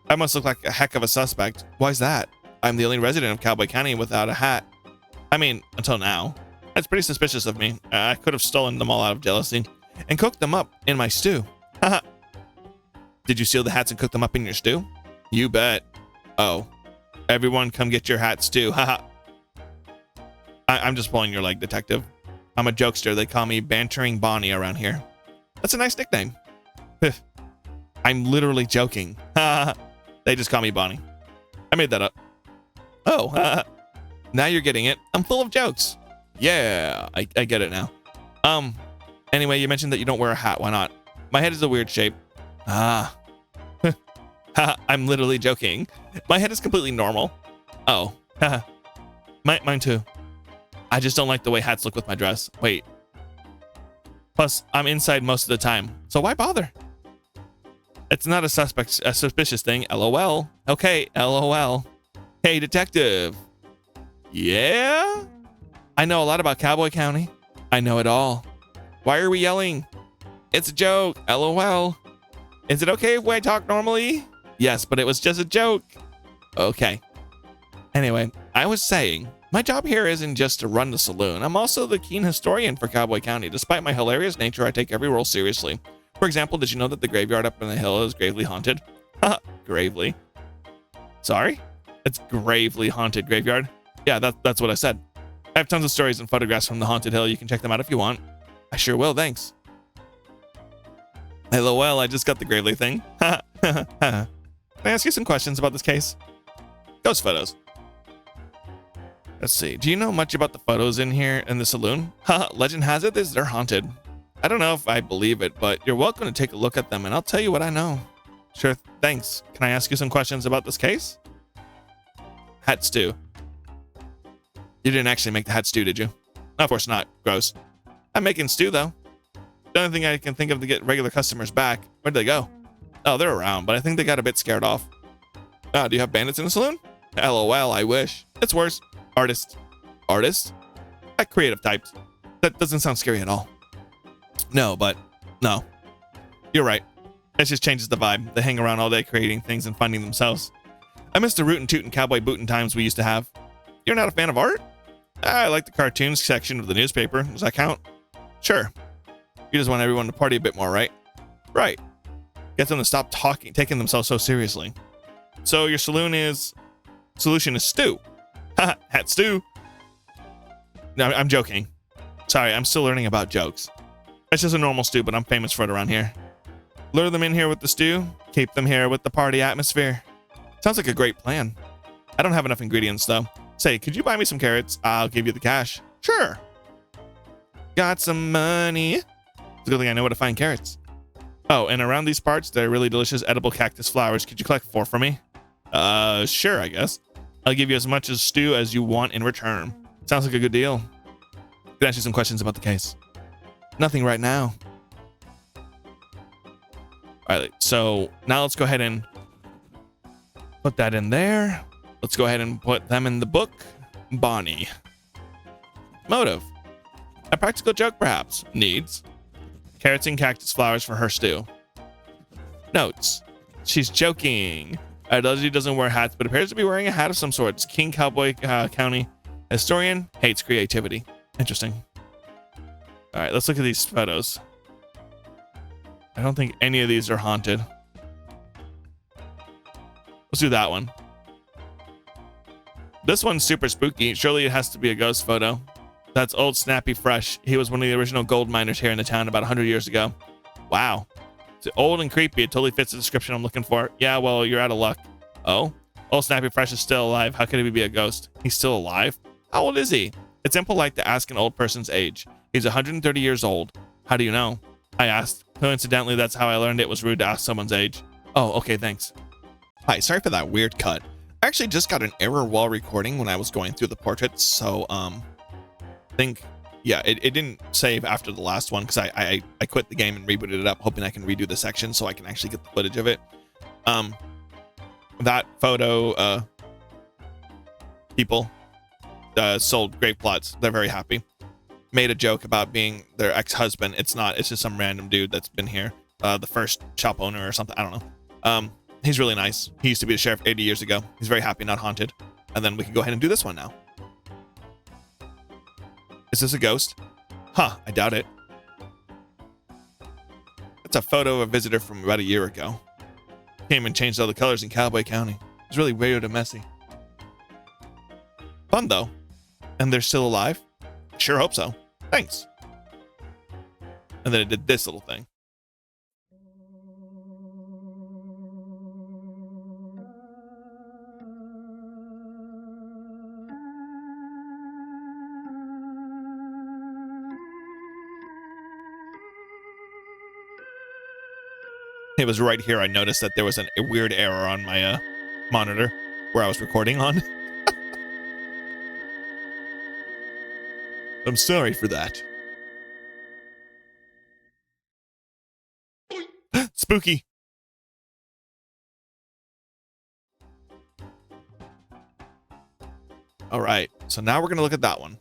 I must look like a heck of a suspect. Why's that? I'm the only resident of Cowboy County without a hat. I mean, until now. That's pretty suspicious of me. I could have stolen them all out of jealousy and cooked them up in my stew. Haha. Did you steal the hats and cook them up in your stew? You bet. Oh. Everyone come get your hats too. Haha. I'm just pulling your leg, Detective. I'm a jokester. They call me Bantering Bonnie around here. That's a nice nickname. I'm literally joking. They just call me Bonnie. I made that up. Oh, now you're getting it. I'm full of jokes. Yeah, I get it now. Anyway, you mentioned that you don't wear a hat. Why not? My head is a weird shape. Ah. I'm literally joking. My head is completely normal. Oh. Mine too. I just don't like the way hats look with my dress. Wait. Plus, I'm inside most of the time, so why bother? It's not a suspicious thing. LOL. Okay, LOL. Hey, Detective. Yeah? I know a lot about Cowboy County. I know it all. Why are we yelling? It's a joke. LOL. Is it okay if I talk normally? Yes, but it was just a joke. Okay. Anyway, I was saying, my job here isn't just to run the saloon. I'm also the keen historian for Cowboy County. Despite my hilarious nature, I take every role seriously. For example, did you know that the graveyard up on the hill is gravely haunted? Haha, gravely. Sorry? It's gravely haunted graveyard. Yeah, that's what I said. I have tons of stories and photographs from the haunted hill. You can check them out if you want. I sure will, thanks. LOL, I just got the gravely thing. Can I ask you some questions about this case? Ghost photos. Let's see. Do you know much about the photos in here in the saloon? Legend has it they're haunted. I don't know if I believe it, but you're welcome to take a look at them and I'll tell you what I know. Sure, thanks. Can I ask you some questions about this case? Hat stew. You didn't actually make the hat stew, did you? Of course not. Gross. I'm making stew, though. The only thing I can think of to get regular customers back. Where'd they go? Oh, they're around, but I think they got a bit scared off. Do you have bandits in the saloon? LOL, I wish. It's worse. Artist. Artist? Creative types. That doesn't sound scary at all. No, but no. You're right. It just changes the vibe. They hang around all day creating things and finding themselves. I miss the rootin' tootin' cowboy bootin' times we used to have. You're not a fan of art? I like the cartoons section of the newspaper. Does that count? Sure. You just want everyone to party a bit more, right? Right. Get them to stop taking themselves so seriously. So your solution is stew. Haha, hat stew. No, I'm joking. Sorry, I'm still learning about jokes. It's just a normal stew, but I'm famous for it around here. Lure them in here with the stew. Keep them here with the party atmosphere. Sounds like a great plan. I don't have enough ingredients, though. Say, could you buy me some carrots? I'll give you the cash. Sure. Got some money. It's a good thing I know where to find carrots. Oh, and around these parts, there are really delicious edible cactus flowers. Could you collect 4 for me? Sure, I guess. I'll give you as much as stew as you want in return. Sounds like a good deal. Could I ask you some questions about the case? Nothing right now. All right, so now let's go ahead and put that in there. Let's go ahead and put them in the book. Bonnie. Motive. A practical joke, perhaps. Needs. Carrots and cactus flowers for her stew. Notes. She's joking. Dudley doesn't wear hats, but appears to be wearing a hat of some sort. It's King Cowboy County. Historian hates creativity. Interesting. All right, let's look at these photos. I don't think any of these are haunted. Let's do that one. This one's super spooky. Surely it has to be a ghost photo. That's old Snappy Fresh. He was one of the original gold miners here in the town about 100 years ago. Wow. It's old and creepy. It totally fits the description I'm looking for. Yeah, well, you're out of luck. Oh? Old Snappy Fresh is still alive. How could he be a ghost? He's still alive? How old is he? It's impolite to ask an old person's age. He's 130 years old. How do you know? I asked. Coincidentally, that's how I learned it was rude to ask someone's age. Oh, okay, thanks. Hi, sorry for that weird cut. I actually just got an error while recording when I was going through the portraits, so yeah, it didn't save after the last one because I quit the game and rebooted it up, hoping I can redo the section so I can actually get the footage of it. That photo, people sold grape plots. They're very happy. Made a joke about being their ex-husband. It's not. It's just some random dude that's been here. The first shop owner or something. I don't know. He's really nice. He used to be the sheriff 80 years ago. He's very happy, not haunted. And then we can go ahead and do this one now. Is this a ghost? Huh, I doubt it. It's a photo of a visitor from about a year ago. Came and changed all the colors in Cowboy County. It's really weird and messy. Fun, though. And they're still alive? Sure hope so. Thanks. And then it did this little thing. It was right here I noticed that there was a weird error on my monitor where I was recording on. I'm sorry for that. Spooky. All right, so now we're going to look at that one.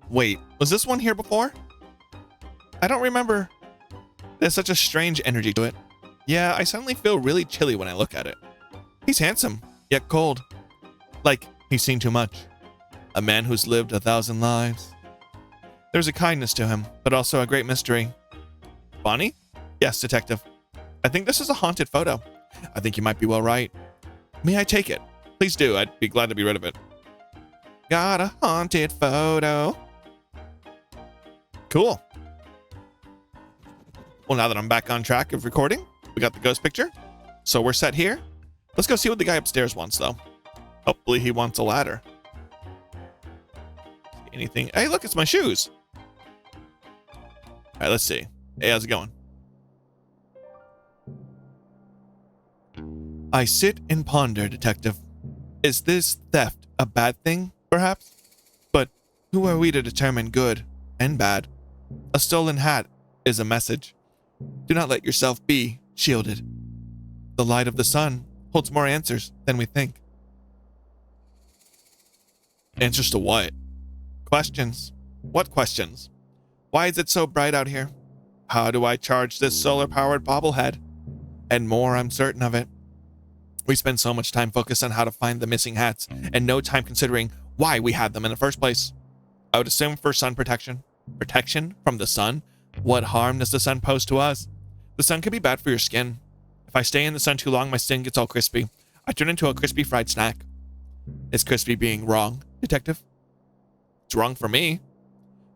Wait, was this one here before? I don't remember. There's such a strange energy to it. Yeah, I suddenly feel really chilly when I look at it. He's handsome, yet cold. Like, he's seen too much. A man who's lived 1,000 lives. There's a kindness to him, but also a great mystery. Bonnie? Yes, detective. I think this is a haunted photo. I think you might be well right. May I take it? Please do. I'd be glad to be rid of it. Got a haunted photo. Cool. Well, now that I'm back on track of recording, we got the ghost picture. So we're set here. Let's go see what the guy upstairs wants, though. Hopefully he wants a ladder. Anything? Hey, look, it's my shoes. All right, let's see. Hey, how's it going? I sit and ponder, detective. Is this theft a bad thing, perhaps? But who are we to determine good and bad? A stolen hat is a message. Do not let yourself be shielded. The light of the sun holds more answers than we think. Answers to what? Questions. What questions? Why is it so bright out here? How do I charge this solar-powered bobblehead? And more, I'm certain of it. We spend so much time focused on how to find the missing hats, and no time considering why we had them in the first place. I would assume for sun protection. Protection from the sun? What harm does the sun pose to us? The sun can be bad for your skin. If I stay in the sun too long, my skin gets all crispy. I turn into a crispy fried snack. Is crispy being wrong, Detective? It's wrong for me.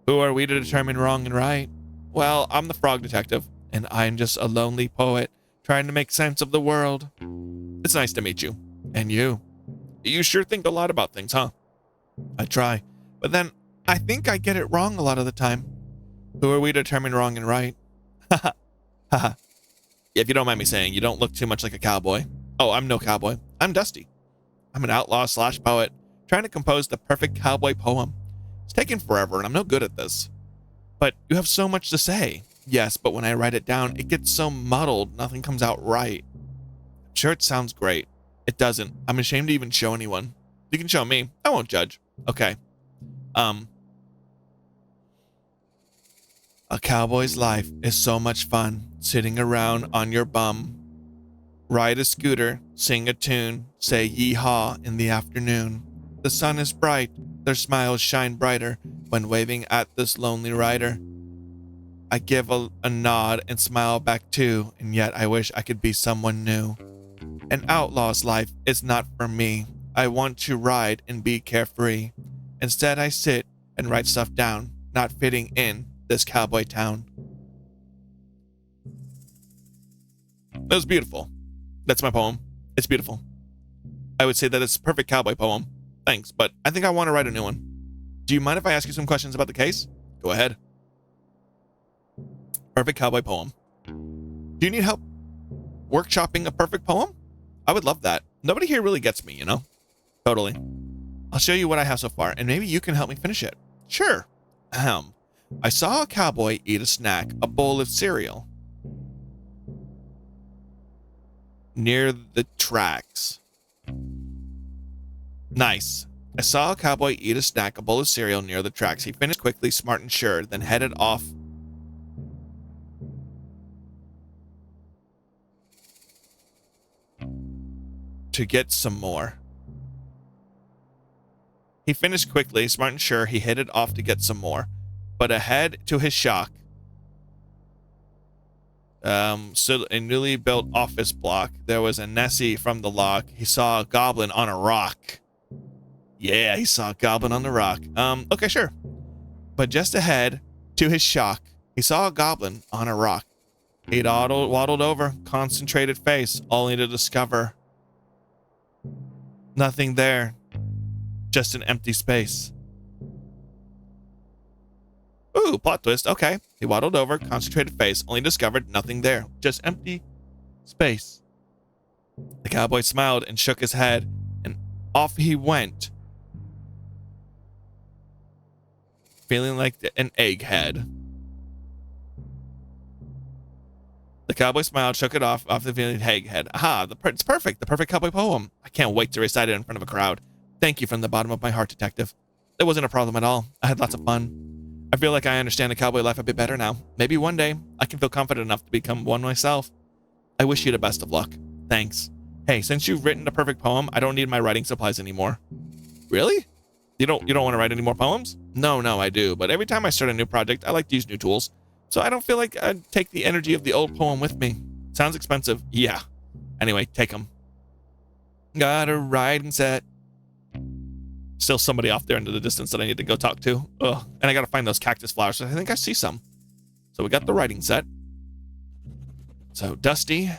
Who are we to determine wrong and right? Well, I'm the frog detective, and I'm just a lonely poet trying to make sense of the world. It's nice to meet you. And you. You sure think a lot about things, huh? I try, but then I think I get it wrong a lot of the time. Who are we to determine wrong and right? Haha. Haha. If you don't mind me saying, you don't look too much like a cowboy. Oh, I'm no cowboy. I'm Dusty. I'm an outlaw/poet trying to compose the perfect cowboy poem. It's taken forever, and I'm no good at this. But you have so much to say. Yes, but when I write it down, it gets so muddled, nothing comes out right. I'm sure it sounds great. It doesn't. I'm ashamed to even show anyone. You can show me. I won't judge. Okay. A cowboy's life is so much fun, sitting around on your bum. Ride a scooter, sing a tune, say yee-haw in the afternoon. The sun is bright, their smiles shine brighter when waving at this lonely rider. I give a nod and smile back too, and yet I wish I could be someone new. An outlaw's life is not for me. I want to ride and be carefree. Instead I sit and write stuff down, not fitting in this cowboy town. That was beautiful. That's my poem. It's beautiful. I would say that it's a perfect cowboy poem. Thanks, but I think I want to write a new one. Do you mind if I ask you some questions about the case? Go ahead. Perfect cowboy poem. Do you need help workshopping a perfect poem? I would love that. Nobody here really gets me, you know? Totally. I'll show you what I have so far, and maybe you can help me finish it. Sure. I saw a cowboy eat a snack, a bowl of cereal, near the tracks. Nice. I saw a cowboy eat a snack, a bowl of cereal near the tracks. He finished quickly, smart and sure, then headed off to get some more. He finished quickly, smart and sure, he headed off to get some more. But ahead, to his shock, stood a newly built office block. There was a Nessie from the lock. He saw a goblin on a rock. Yeah, he saw a goblin on the rock. Okay, sure. But just ahead, to his shock, he saw a goblin on a rock. He waddled over, concentrated face, only to discover nothing there. Just an empty space. Ooh, plot twist. Okay. He waddled over, concentrated face, only discovered nothing there. Just empty space. The cowboy smiled and shook his head, and off he went, feeling like an egghead. The cowboy smiled, shook it off the feeling egghead. Aha, it's perfect. The perfect cowboy poem. I can't wait to recite it in front of a crowd. Thank you from the bottom of my heart, Detective. It wasn't a problem at all. I had lots of fun. I feel like I understand the cowboy life a bit better now. Maybe one day I can feel confident enough to become one myself. I wish you the best of luck. Thanks. Hey, since you've written the perfect poem, I don't need my writing supplies anymore. Really? You don't want to write any more poems? No, I do. But every time I start a new project, I like to use new tools. So I don't feel like I'd take the energy of the old poem with me. Sounds expensive. Yeah. Anyway, take them. Got a writing set. Still somebody off there into the distance that I need to go talk to. Ugh. And I got to find those cactus flowers. I think I see some. So we got the writing set. So Dusty.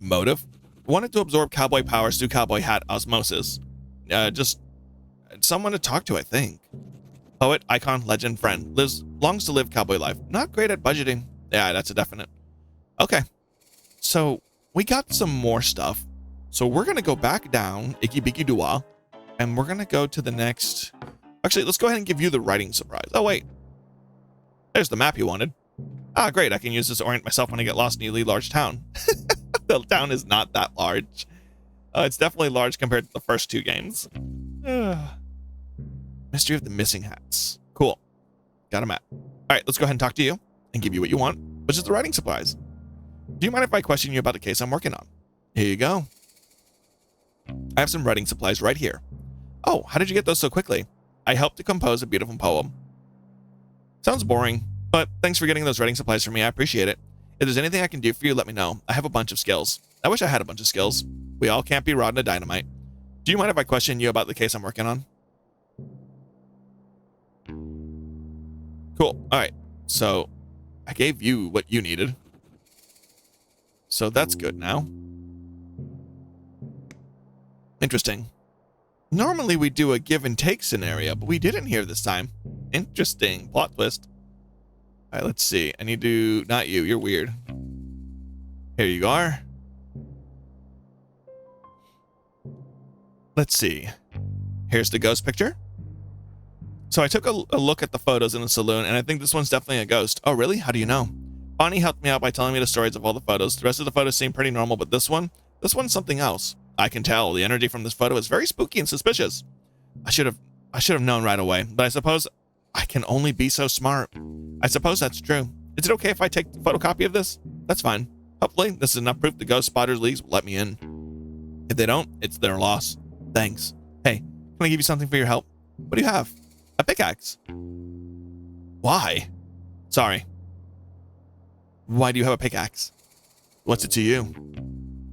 Motive. Wanted to absorb cowboy powers through cowboy hat osmosis. Just someone to talk to, I think. Poet, icon, legend, friend. Longs to live cowboy life. Not great at budgeting. Yeah, that's a definite. Okay. So we got some more stuff. So we're going to go back down. Icky Bicky Dua. And we're going to go to the next. Actually, let's go ahead and give you the writing surprise. Oh, wait. There's the map you wanted. Ah, great. I can use this to orient myself when I get lost in a really large town. The town is not that large. It's definitely large compared to the first 2 games. Mystery of the missing hats. Cool. Got a map. All right, let's go ahead and talk to you and give you what you want, which is the writing supplies. Do you mind if I question you about the case I'm working on? Here you go. I have some writing supplies right here. Oh, how did you get those so quickly? I helped to compose a beautiful poem. Sounds boring, but thanks for getting those writing supplies for me. I appreciate it. If there's anything I can do for you, let me know. I have a bunch of skills. I wish I had a bunch of skills. We all can't be rotten to dynamite. Do you mind if I question you about the case I'm working on? Cool. All right. So I gave you what you needed. So that's good now. Interesting. Normally we do a give and take scenario, but we didn't here this time. Interesting. Plot twist. All right, let's see. I need to... Not you. You're weird. Here you are. Let's see. Here's the ghost picture. So I took a look at the photos in the saloon, and I think this one's definitely a ghost. Oh, really? How do you know? Bonnie helped me out by telling me the stories of all the photos. The rest of the photos seem pretty normal, but this one's something else. I can tell. The energy from this photo is very spooky and suspicious. I should have known right away, but I suppose I can only be so smart. I suppose that's true. Is it okay if I take a photocopy of this? That's fine. Hopefully, this is enough proof the Ghost Spotters League will let me in. If they don't, it's their loss. Thanks. Hey, can I give you something for your help? What do you have? A pickaxe. Why? Sorry. Why do you have a pickaxe? What's it to you?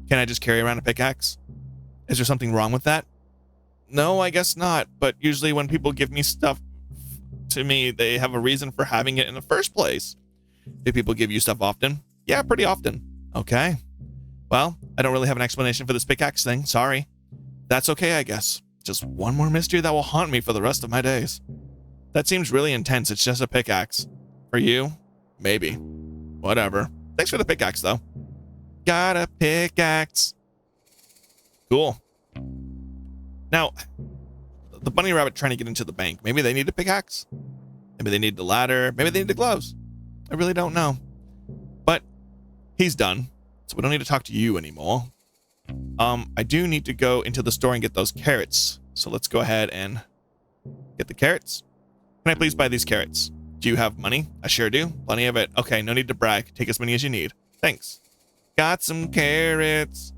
Can I just carry around a pickaxe? Is there something wrong with that? No, I guess not. But usually when people give me stuff to me, they have a reason for having it in the first place. Do people give you stuff often? Yeah, pretty often. Okay. Well, I don't really have an explanation for this pickaxe thing. Sorry. That's okay, I guess. Just one more mystery that will haunt me for the rest of my days. That seems really intense. It's just a pickaxe. For you? Maybe. Whatever. Thanks for the pickaxe, though. Got a pickaxe. Cool. Now, the bunny rabbit trying to get into the bank. Maybe they need a pickaxe. Maybe they need the ladder. Maybe they need the gloves. I really don't know. But he's done, so we don't need to talk to you anymore. I do need to go into the store and get those carrots. So let's go ahead and get the carrots. Can I please buy these carrots? Do you have money? I sure do. Plenty of it. Okay, no need to brag. Take as many as you need. Thanks. Got some carrots.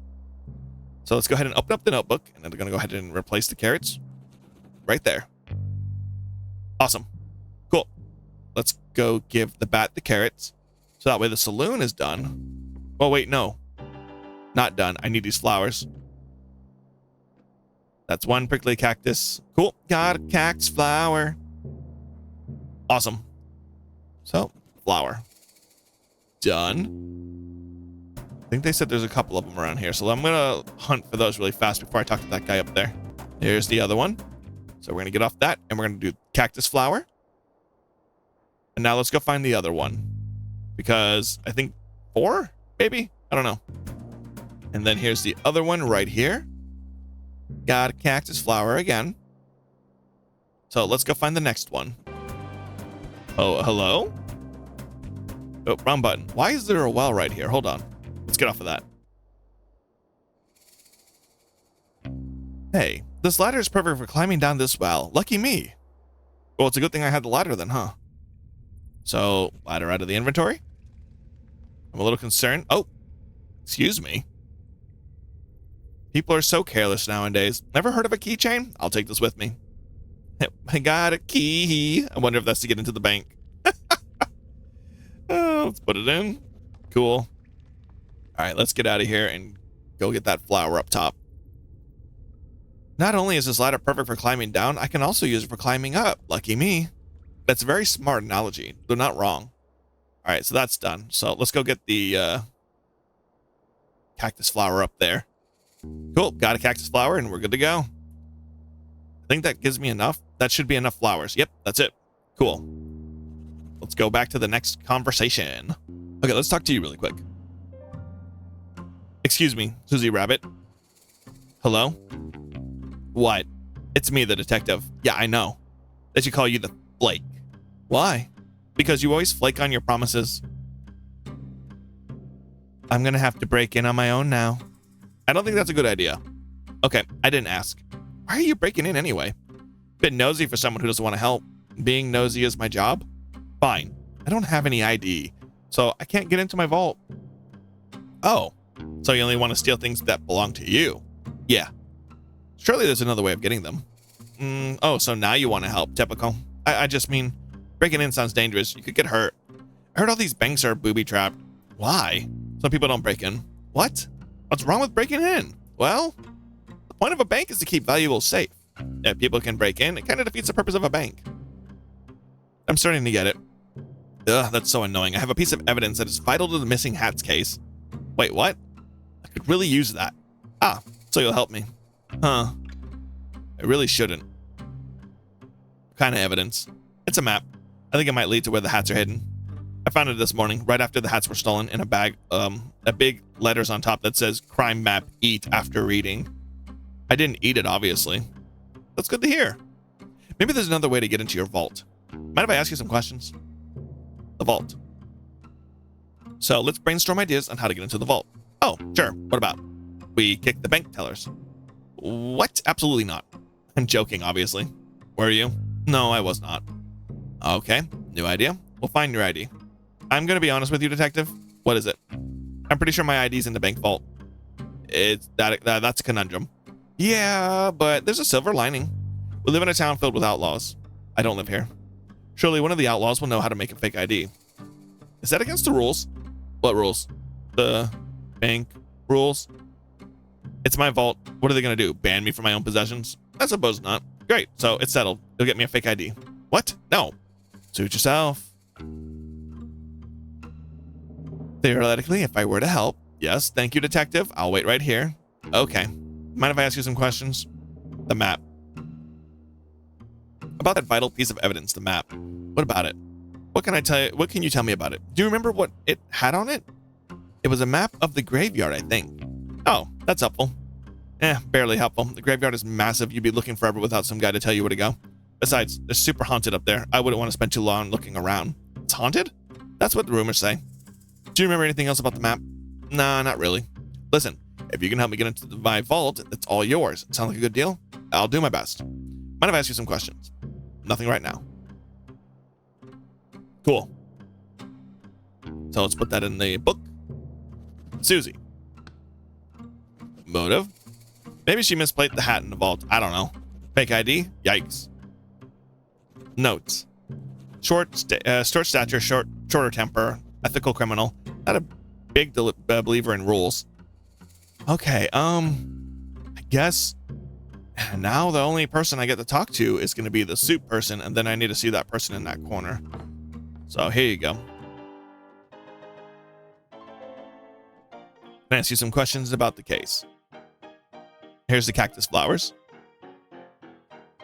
So let's go ahead and open up the notebook, and then we're going to go ahead and replace the carrots right there. Awesome. Cool. Let's go give the bat the carrots. So that way the saloon is done. Oh, wait, no. Not done. I need these flowers. That's one prickly cactus. Cool. Got a cactus flower. Awesome. So, flower. Done. I think they said there's a couple of them around here, so I'm going to hunt for those really fast before I talk to that guy up there. Here's the other one. So we're going to get off that, and we're going to do cactus flower. And now let's go find the other one. Because I think 4, maybe? I don't know. And then here's the other one right here. Got a cactus flower again. So let's go find the next one. Oh, hello? Oh, wrong button. Why is there a well right here? Hold on. Let's get off of that. Hey, this ladder is perfect for climbing down this well. Lucky me. Well, it's a good thing I had the ladder then, huh? So, ladder out of the inventory. I'm a little concerned. Oh, excuse me. People are so careless nowadays. Never heard of a keychain? I'll take this with me. I got a key. I wonder if that's to get into the bank. Let's put it in. Cool. All right, let's get out of here and go get that flower up top. Not only is this ladder perfect for climbing down, I can also use it for climbing up. Lucky me. That's a very smart analogy. They're not wrong. All right, so that's done. So let's go get the cactus flower up there. Cool, got a cactus flower and we're good to go. I think that gives me enough. That should be enough flowers. Yep, that's it. Cool. Let's go back to the next conversation. Okay, let's talk to you really quick. Excuse me, Susie Rabbit. Hello? What? It's me, the detective. Yeah, I know. They should call you the Flake. Why? Because you always flake on your promises. I'm gonna have to break in on my own now. I don't think that's a good idea. Okay, I didn't ask. Why are you breaking in anyway? Bit nosy for someone who doesn't want to help. Being nosy is my job? Fine. I don't have any ID, so I can't get into my vault. Oh, so you only want to steal things that belong to you? Yeah. Surely there's another way of getting them. Oh, so now you want to help. Typical. I just mean, breaking in sounds dangerous. You could get hurt. I heard all these banks are booby-trapped. Why? Some people don't break in. What? What's wrong with breaking in? Well, the point of a bank is to keep valuables safe. If people can break in, it kind of defeats the purpose of a bank. I'm starting to get it. Ugh, that's so annoying. I have a piece of evidence that is vital to the missing hats case. Wait, what? I could really use that. Ah, so you'll help me. Huh. I really shouldn't. What kind of evidence? It's a map. I think it might lead to where the hats are hidden. I found it this morning, right after the hats were stolen, in a bag, a big letters on top that says crime map, eat after reading. I didn't eat it, obviously. That's good to hear. Maybe there's another way to get into your vault. Mind if I ask you some questions? The vault. So let's brainstorm ideas on how to get into the vault. Oh, sure. What about? We kick the bank tellers. What? Absolutely not. I'm joking, obviously. Were you? No, I was not. Okay, new idea. We'll find your ID. I'm going to be honest with you, detective. What is it? I'm pretty sure my ID's in the bank vault. That's a conundrum. Yeah, but there's a silver lining. We live in a town filled with outlaws. I don't live here. Surely one of the outlaws will know how to make a fake ID. Is that against the rules? What rules? The bank rules? It's my vault. What are they going to do? Ban me from my own possessions? I suppose not. Great, so it's settled. You'll get me a fake ID. What? No. Suit yourself. Theoretically, if I were to help. Yes, thank you, detective. I'll wait right here. Okay. Mind if I ask you some questions? The map. About that vital piece of evidence, the map. What about it? What can I tell you? What can you tell me about it? Do you remember what it had on it? It was a map of the graveyard, I think. Oh, that's helpful. Barely helpful. The graveyard is massive. You'd be looking forever without some guy to tell you where to go. Besides, it's super haunted up there. I wouldn't want to spend too long looking around. It's haunted? That's what the rumors say. Do you remember anything else about the map? Nah, not really. Listen, if you can help me get into my vault, it's all yours. Sound like a good deal? I'll do my best. Mind if I ask you some questions? Nothing right now. Cool. So let's put that in the book. Susie. Motive? Maybe she misplaced the hat in the vault. I don't know. Fake ID? Yikes. Notes. Short stature, shorter temper, ethical criminal. Not a big believer in rules. Okay, I guess now the only person I get to talk to is going to be the suit person, and then I need to see that person in that corner. So here you go. Can I ask you some questions about the case? Here's the cactus flowers.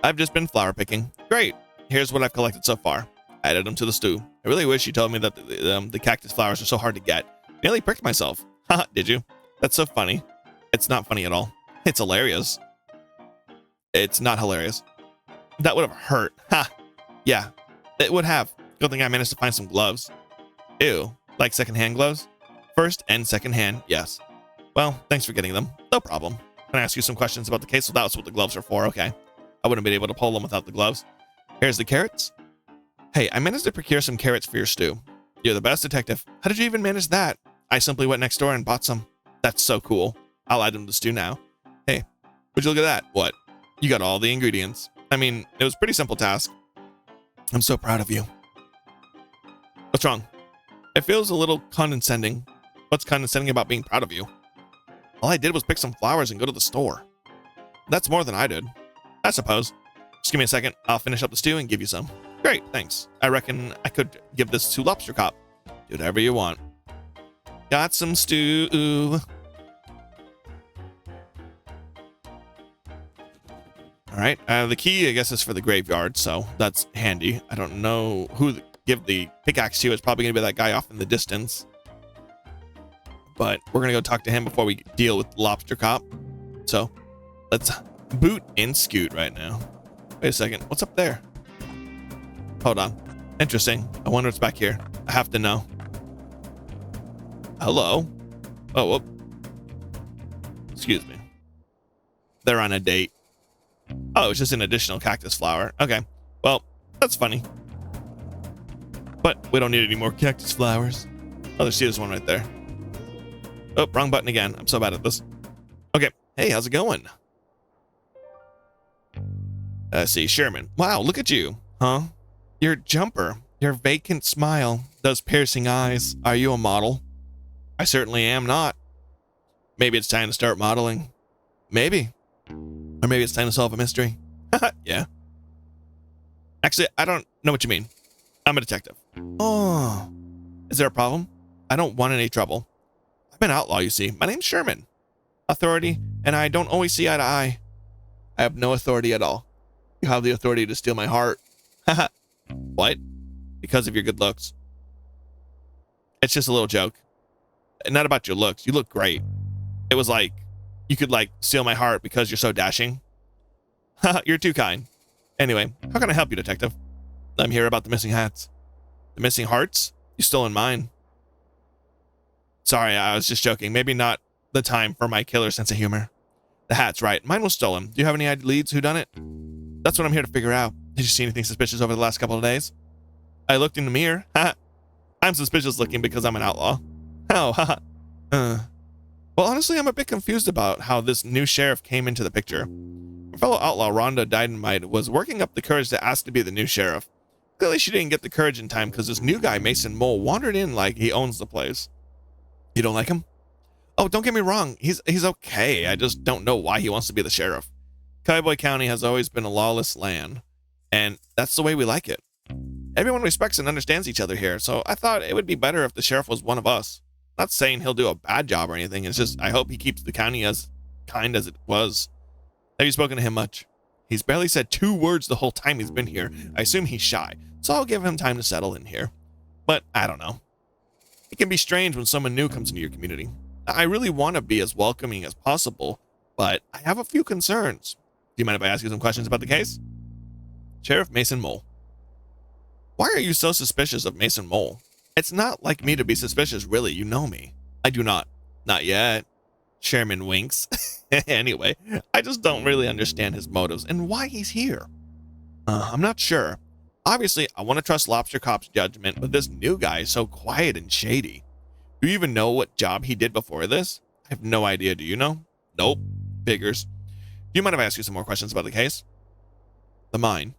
I've just been flower picking. Great. Here's what I've collected so far. I added them to the stew. I really wish you told me that the cactus flowers are so hard to get. Nearly pricked myself. Haha, did you? That's so funny. It's not funny at all. It's hilarious. It's not hilarious. That would have hurt. Ha! Yeah, it would have. Good thing I managed to find some gloves. Ew. Like secondhand gloves? First and secondhand, yes. Well, thanks for getting them. No problem. Can I ask you some questions about the case? So that's what the gloves are for. Okay. I wouldn't have been able to pull them without the gloves. Here's the carrots. Hey, I managed to procure some carrots for your stew. You're the best, detective. How did you even manage that? I simply went next door and bought some. That's so cool. I'll add them to the stew now. Hey, would you look at that? What? You got all the ingredients. I mean, it was a pretty simple task. I'm so proud of you. What's wrong? It feels a little condescending. What's condescending about being proud of you? All I did was pick some flowers and go to the store. That's more than I did. I suppose. Just give me a second. I'll finish up the stew and give you some. Great, thanks. I reckon I could give this to Lobster Cop. Do whatever you want. Got some stew. All right. The key, I guess, is for the graveyard, so that's handy. I don't know who to give the pickaxe to. It's probably going to be that guy off in the distance. But we're going to go talk to him before we deal with Lobster Cop. So let's boot and scoot right now. Wait a second. What's up there? Hold on. Interesting. I wonder what's back here. I have to know. Hello. Oh, whoop. Excuse me. They're on a date. Oh, it's just an additional cactus flower. Okay. Well, that's funny. But we don't need any more cactus flowers. Oh, there's this one right there. Oh, wrong button again. I'm so bad at this. Okay. Hey, how's it going? See, Sherman. Wow, look at you. Huh? Your jumper. Your vacant smile. Those piercing eyes. Are you a model? I certainly am not. Maybe it's time to start modeling. Maybe. Or maybe it's time to solve a mystery. Yeah. Actually, I don't know what you mean. I'm a detective. Oh. Is there a problem? I don't want any trouble. I'm an outlaw, you see. My name's Sherman. Authority, and I don't always see eye to eye. I have no authority at all. You have the authority to steal my heart. Haha. What? Because of your good looks. It's just a little joke. Not about your looks. You look great. It was like, you could like steal my heart because you're so dashing. Haha, you're too kind. Anyway, how can I help you, detective? I'm here about the missing hats. The missing hearts? You stolen mine. Sorry, I was just joking. Maybe not the time for my killer sense of humor. The hats, right. Mine was stolen. Do you have any leads who done it? That's what I'm here to figure out. Did you see anything suspicious over the last couple of days? I looked in the mirror. I'm suspicious looking because I'm an outlaw. Oh, haha. Well, honestly, I'm a bit confused about how this new sheriff came into the picture. My fellow outlaw, Rhonda Dynamite, was working up the courage to ask to be the new sheriff. Clearly, she didn't get the courage in time because this new guy, Mason Mole, wandered in like he owns the place. You don't like him? Oh, don't get me wrong. He's okay. I just don't know why he wants to be the sheriff. Cowboy County has always been a lawless land, and that's the way we like it. Everyone respects and understands each other here, so I thought it would be better if the sheriff was one of us. Not saying he'll do a bad job or anything. It's just I hope he keeps the county as kind as it was. Have you spoken to him much? He's barely said 2 words the whole time he's been here. I assume he's shy, so I'll give him time to settle in here. But I don't know. It can be strange when someone new comes into your community. I really want to be as welcoming as possible, but I have a few concerns. Do you mind if I ask you some questions about the case? Sheriff Mason Mole. Why are you so suspicious of Mason Mole? It's not like me to be suspicious, really. You know me. I do not. Not yet. Chairman winks. Anyway, I just don't really understand his motives and why he's here. I'm not sure. Obviously, I want to trust Lobster Cop's judgment, but this new guy is so quiet and shady. Do you even know what job he did before this? I have no idea. Do you know? Nope. Figures. Do you mind if I ask you some more questions about the case? The mine.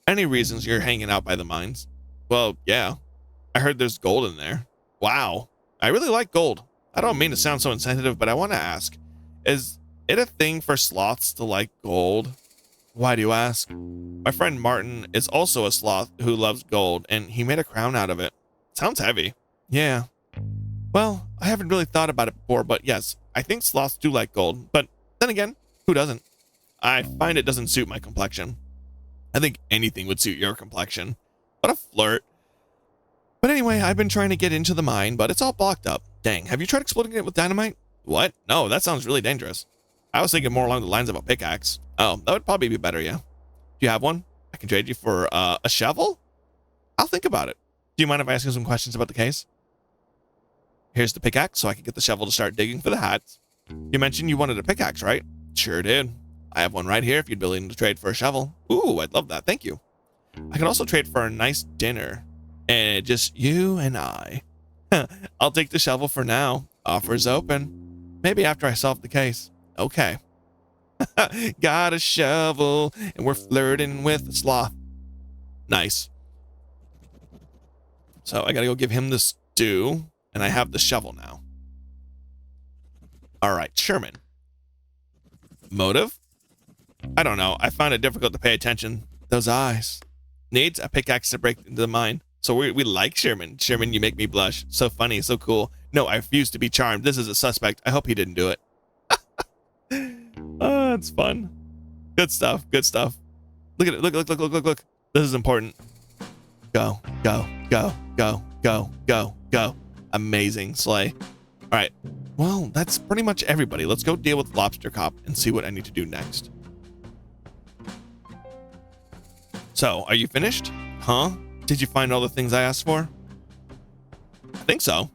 Any reasons you're hanging out by the mines? Well, yeah. I heard there's gold in there. Wow. I really like gold. I don't mean to sound so insensitive, but I want to ask, is it a thing for sloths to like gold? Why do you ask? My friend Martin is also a sloth who loves gold, and he made a crown out of it. Sounds heavy. Yeah. Well, I haven't really thought about it before, but yes, I think sloths do like gold. But then again, who doesn't? I find it doesn't suit my complexion. I think anything would suit your complexion. What a flirt. But anyway, I've been trying to get into the mine, but it's all blocked up. Dang, have you tried exploding it with dynamite? What? No, that sounds really dangerous. I was thinking more along the lines of a pickaxe. Oh, that would probably be better, yeah. Do you have one? I can trade you for a shovel? I'll think about it. Do you mind if I ask you some questions about the case? Here's the pickaxe so I can get the shovel to start digging for the hats. You mentioned you wanted a pickaxe, right? Sure did. I have one right here if you'd be willing to trade for a shovel. Ooh, I'd love that. Thank you. I can also trade for a nice dinner. And just you and I. I'll take the shovel for now. Offer's open. Maybe after I solve the case. Okay. Got a shovel, and we're flirting with the sloth. Nice. So I gotta go give him the stew, and I have the shovel now. All right, Sherman. Motive? I don't know. I found it difficult to pay attention. Those eyes. Needs a pickaxe to break into the mine. So we like Sherman. Sherman, you make me blush. So funny, so cool. No, I refuse to be charmed. This is a suspect. I hope he didn't do it. Oh, it's fun. Good stuff. Good stuff. Look at it. Look. This is important. Go. Amazing. Slay. All right. Well, that's pretty much everybody. Let's go deal with Lobster Cop and see what I need to do next. So, are you finished? Huh? Did you find all the things I asked for? I think so.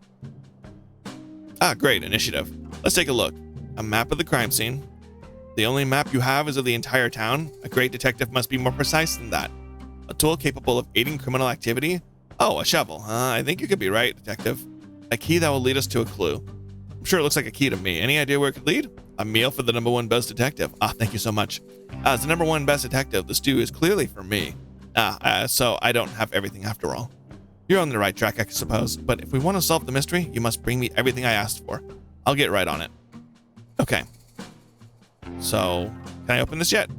Ah, great, initiative. Let's take a look. A map of the crime scene. The only map you have is of the entire town. A great detective must be more precise than that. A tool capable of aiding criminal activity? Oh, a shovel. I think you could be right, detective. A key that will lead us to a clue. I'm sure it looks like a key to me. Any idea where it could lead? A meal for the #1 best detective. Ah, thank you so much. As the #1 best detective, the stew is clearly for me. So I don't have everything after all. You're on the right track, I suppose, but if we want to solve the mystery, you must bring me everything I asked for. I'll get right on it. Okay. So, can I open this yet?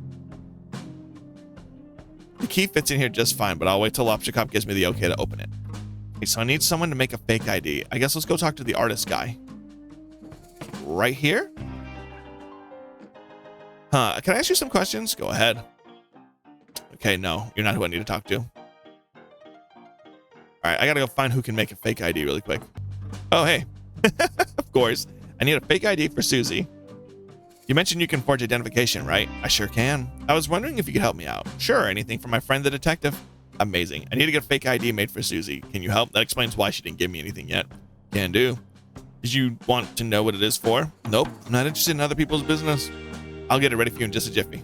The key fits in here just fine, but I'll wait till Lobster Cop gives me the okay to open it. Okay, so I need someone to make a fake ID. I guess let's go talk to the artist guy. Right here? Huh, can I ask you some questions? Go ahead. Okay, no, you're not who I need to talk to. Alright, I gotta go find who can make a fake ID really quick. Oh, hey. Of course. I need a fake ID for Susie. You mentioned you can forge identification, right? I sure can. I was wondering if you could help me out. Sure, anything for my friend the detective. Amazing. I need to get a fake ID made for Susie. Can you help? That explains why she didn't give me anything yet. Can do. Did you want to know what it is for? Nope. I'm not interested in other people's business. I'll get it ready for you in just a jiffy.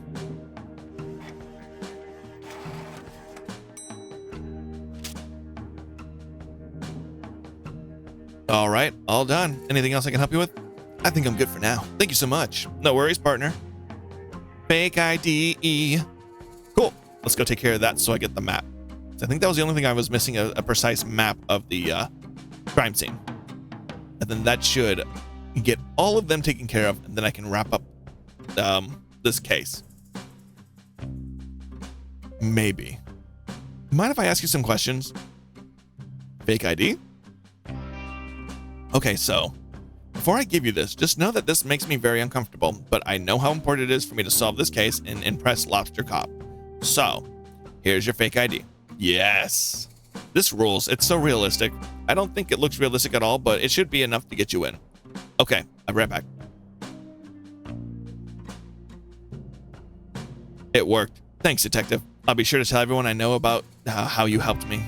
All right, all done. Anything else I can help you with? I think I'm good for now. Thank you so much. No worries, partner. Fake ID. Cool. Let's go take care of that so I get the map. So I think that was the only thing I was missing, a precise map of the crime scene. And then that should get all of them taken care of, and then I can wrap up this case. Maybe. Mind if I ask you some questions? Fake ID? Okay, so before I give you this, just know that this makes me very uncomfortable, but I know how important it is for me to solve this case and impress Lobster Cop. So, here's your fake ID. Yes! This rules. It's so realistic. I don't think it looks realistic at all, but it should be enough to get you in. Okay, I'll be right back. It worked. Thanks, detective. I'll be sure to tell everyone I know about how you helped me.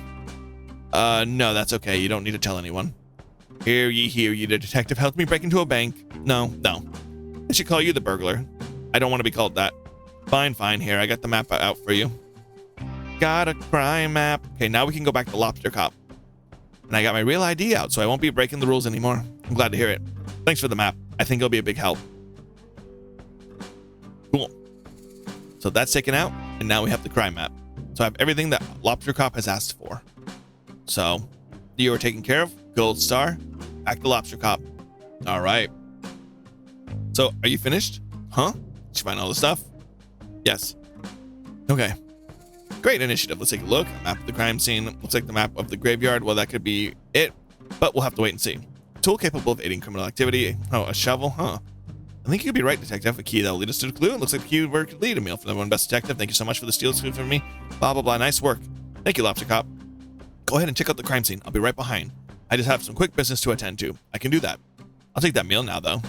No, that's okay. You don't need to tell anyone. Hear ye, the detective helped me break into a bank. No. I should call you the burglar. I don't want to be called that. Fine, here. I got the map out for you. Got a crime map. Okay, now we can go back to Lobster Cop. And I got my real ID out, so I won't be breaking the rules anymore. I'm glad to hear it. Thanks for the map. I think it'll be a big help. Cool. So that's taken out, and now we have the crime map. So I have everything that Lobster Cop has asked for. So, you are taken care of. Gold star. Back to Lobster Cop. All right. So, are you finished? Huh? Did you find all the stuff? Yes. Okay. Great initiative. Let's take a look. A map of the crime scene. Looks like the map of the graveyard. Well, that could be it, but we'll have to wait and see. A tool capable of aiding criminal activity. Oh, a shovel? Huh. I think you could be right, detective. A key that will lead us to the clue. It looks like the key could lead. A meal for the #1 best detective. Thank you so much for the steal scoop for me. Blah, blah, blah. Nice work. Thank you, Lobster Cop. Go ahead and check out the crime scene. I'll be right behind. I just have some quick business to attend to. I can do that. I'll take that meal now, though.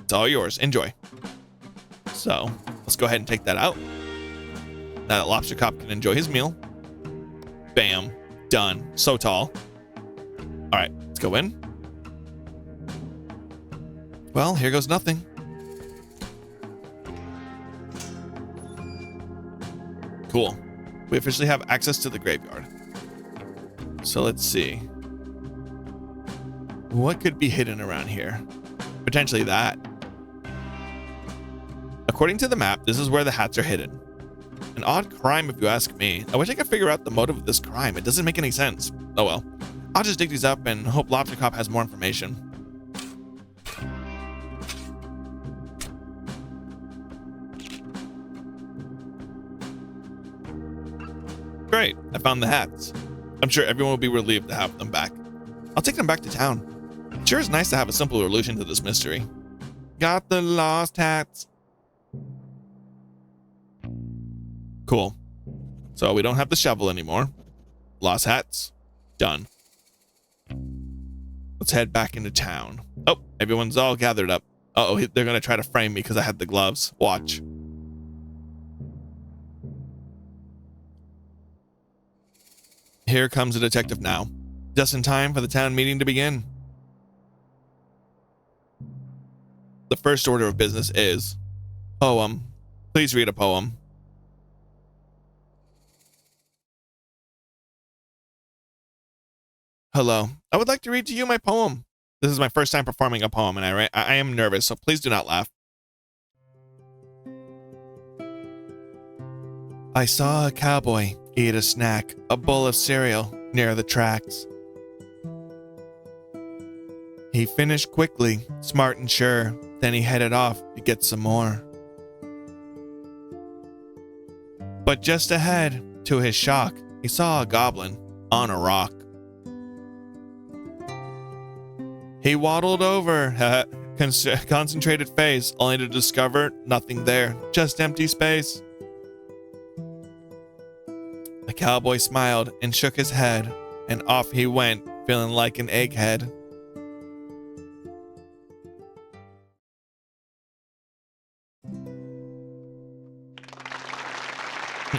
It's all yours. Enjoy. So, let's go ahead and take that out. Now that Lobster Cop can enjoy his meal. Bam. Done. So tall. All right, let's go in. Well, here goes nothing. Cool. We officially have access to the graveyard. So let's see. What could be hidden around here? Potentially that. According to the map, this is where the hats are hidden. An odd crime if you ask me. I wish I could figure out the motive of this crime. It doesn't make any sense. Oh well. I'll just dig these up and hope Lobster Cop has more information. Great, I found the hats. I'm sure everyone will be relieved to have them back. I'll take them back to town. It sure is nice to have a simple solution to this mystery. Got the lost hats. Cool. So we don't have the shovel anymore. Lost hats. Done. Let's head back into town. Oh, everyone's all gathered up. Uh-oh, they're going to try to frame me because I had the gloves. Watch. Here comes the detective now. Just in time for the town meeting to begin. The first order of business is poem. Please read a poem. Hello. I would like to read to you my poem. This is my first time performing a poem, and I am nervous, so please do not laugh. I saw a cowboy eat a snack, a bowl of cereal, near the tracks. He finished quickly, smart and sure, then he headed off to get some more. But just ahead, to his shock, he saw a goblin on a rock. He waddled over, concentrated face, only to discover nothing there, just empty space. The cowboy smiled and shook his head, and off he went, feeling like an egghead.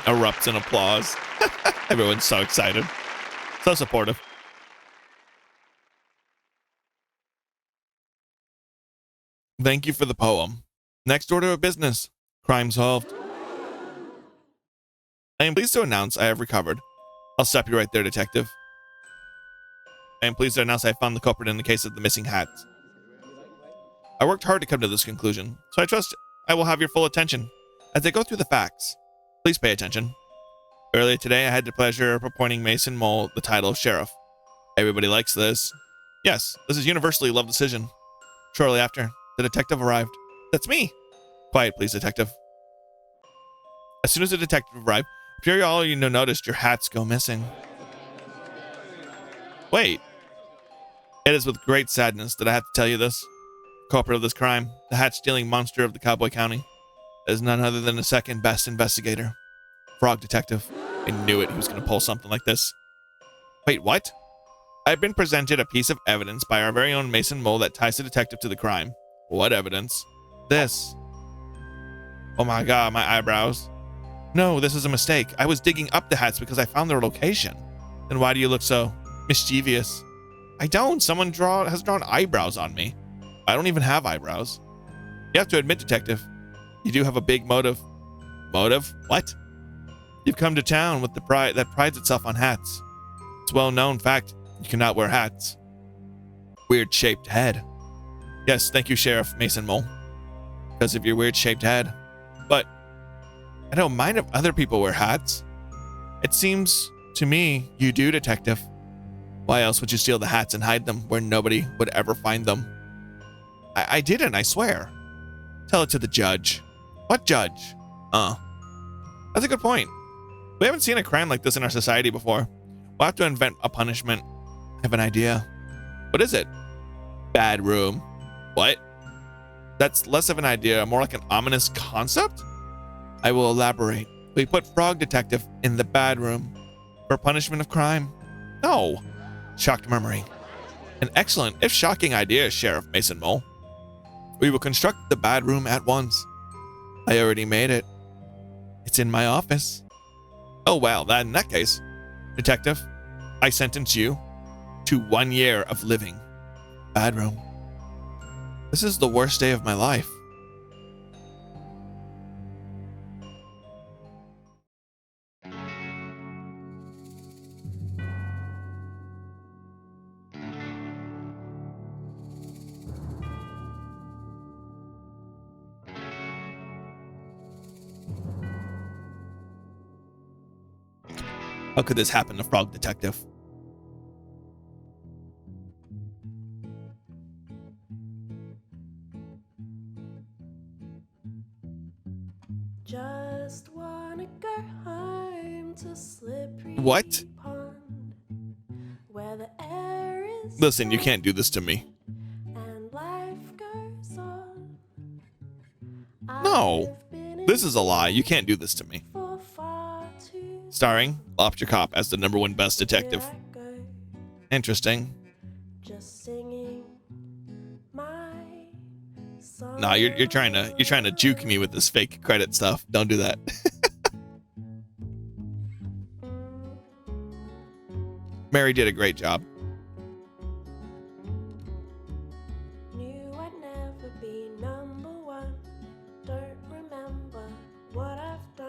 Erupts in applause. Everyone's so excited. So supportive. Thank you for the poem. Next order of business. Crime solved. I am pleased to announce I have recovered. I'll stop you right there, detective. I am pleased to announce I found the culprit in the case of the missing hats. I worked hard to come to this conclusion, so I trust I will have your full attention. As I go through the facts, please pay attention. Earlier today, I had the pleasure of appointing Mason Mole the title of sheriff. Everybody likes this. Yes, this is universally loved decision. Shortly after, the detective arrived. That's me. Quiet, please, detective. As soon as the detective arrived, I'm sure all you noticed your hats go missing. Wait. It is with great sadness that I have to tell you this. Culprit of this crime, the hat-stealing monster of the Cowboy County, is none other than the second best investigator. Frog Detective. I knew it, he was going to pull something like this. Wait, what? I've been presented a piece of evidence by our very own Mason Mole that ties the detective to the crime. What evidence? This. Oh my god, my eyebrows. No, this is a mistake. I was digging up the hats because I found their location. Then why do you look so mischievous? I don't. Someone has drawn eyebrows on me. I don't even have eyebrows. You have to admit, detective, you do have a big motive. Motive? What? You've come to town with the pride that prides itself on hats. It's a well-known fact you cannot wear hats. Weird-shaped head. Yes, thank you, Sheriff Mason Mole. Because of your weird-shaped head. But I don't mind if other people wear hats. It seems to me you do, detective. Why else would you steal the hats and hide them where nobody would ever find them? I didn't, I swear. Tell it to the judge. What judge? That's a good point. We haven't seen a crime like this in our society before. We'll have to invent a punishment. I have an idea. What is it? Bad room. What? That's less of an idea, more like an ominous concept? I will elaborate. We put Frog Detective in the bad room for punishment of crime. No. Shocked murmuring. An excellent, if shocking idea, Sheriff Mason Mole. We will construct the bad room at once. I already made it. It's in my office. Oh, well, in that case, detective, I sentence you to 1 year of living. Bad room. This is the worst day of my life. How could this happen to Frog Detective? Just wanna go home to slippery What? pond, where the air is Listen, you can't do this to me. and life goes on. No. This is a lie. You can't do this to me. For far too Starring Lobster Cop as the #1 best detective. I go, Interesting. just singing my song. Nah, you're trying to juke me with this fake credit stuff. Don't do that. Mary did a great job. Knew I'd never be number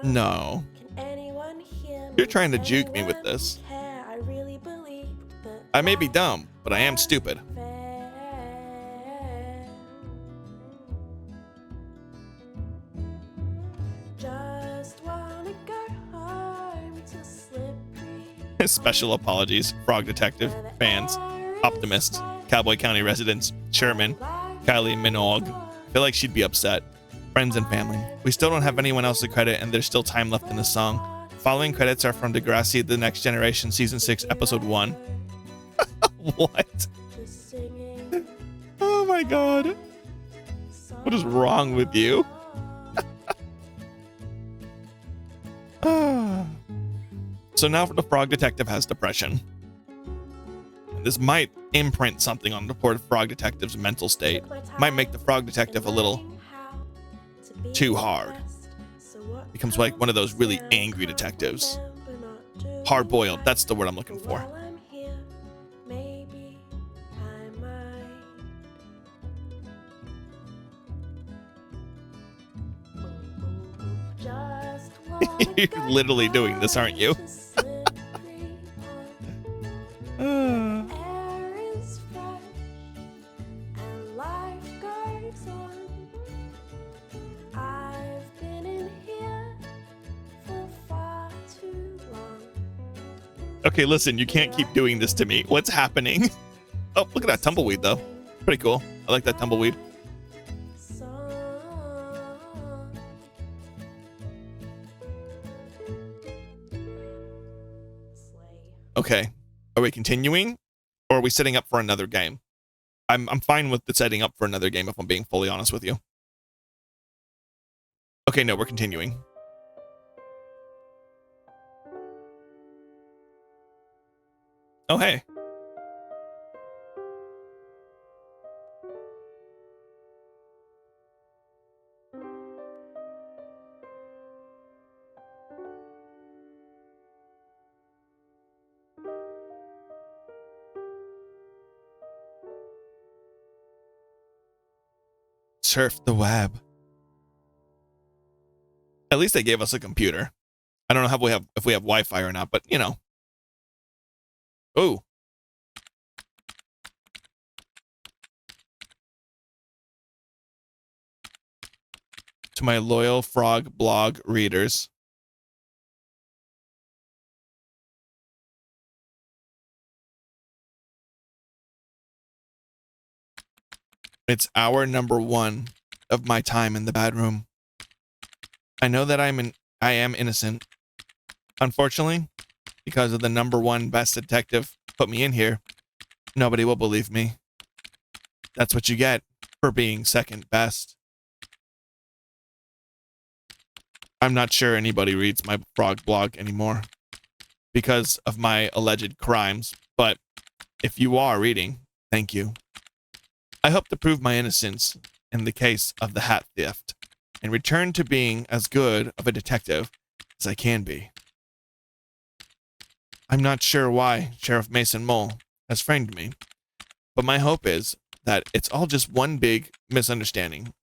No. Can anyone hear me? You're trying to juke me with this. Care? I really believed that I may be dumb, but I am stupid. fair. Just wanna go home to Slippery. Special apologies, Frog Detective, fans, optimists, Cowboy County residents, Sherman, Kylie Minogue. I feel like she'd be upset. Friends and family. We still don't have anyone else to credit, and there's still time left in the song. Following credits are from Degrassi: The Next Generation, Season 6, Episode 1. What? Just singing. Oh my god. What is wrong with you? So now the Frog Detective has depression. This might imprint something on the poor Frog Detective's mental state. Might make the Frog Detective a little too hard. Becomes like one of those really angry detectives. Hard-boiled, that's the word I'm looking for. You're literally doing this, aren't you? Okay, listen, you can't keep doing this to me. What's happening? Oh, look at that tumbleweed, though. Pretty cool. I like that tumbleweed. Okay. Are we continuing? Or are we setting up for another game? I'm fine with the setting up for another game if I'm being fully honest with you. Okay, no, we're continuing. Oh, hey. Surf the web. At least they gave us a computer. I don't know if we have Wi-Fi or not, but you know. Ooh. To my loyal Frog blog readers. It's hour number 1 of my time in the bad room. I know that I am innocent. Unfortunately, because of the number 1 best detective put me in here, nobody will believe me. That's what you get for being second best. I'm not sure anybody reads my Frog blog anymore because of my alleged crimes, but if you are reading, thank you. I hope to prove my innocence in the case of the hat theft and return to being as good of a detective as I can be. I'm not sure why Sheriff Mason Mole has framed me, but my hope is that it's all just one big misunderstanding,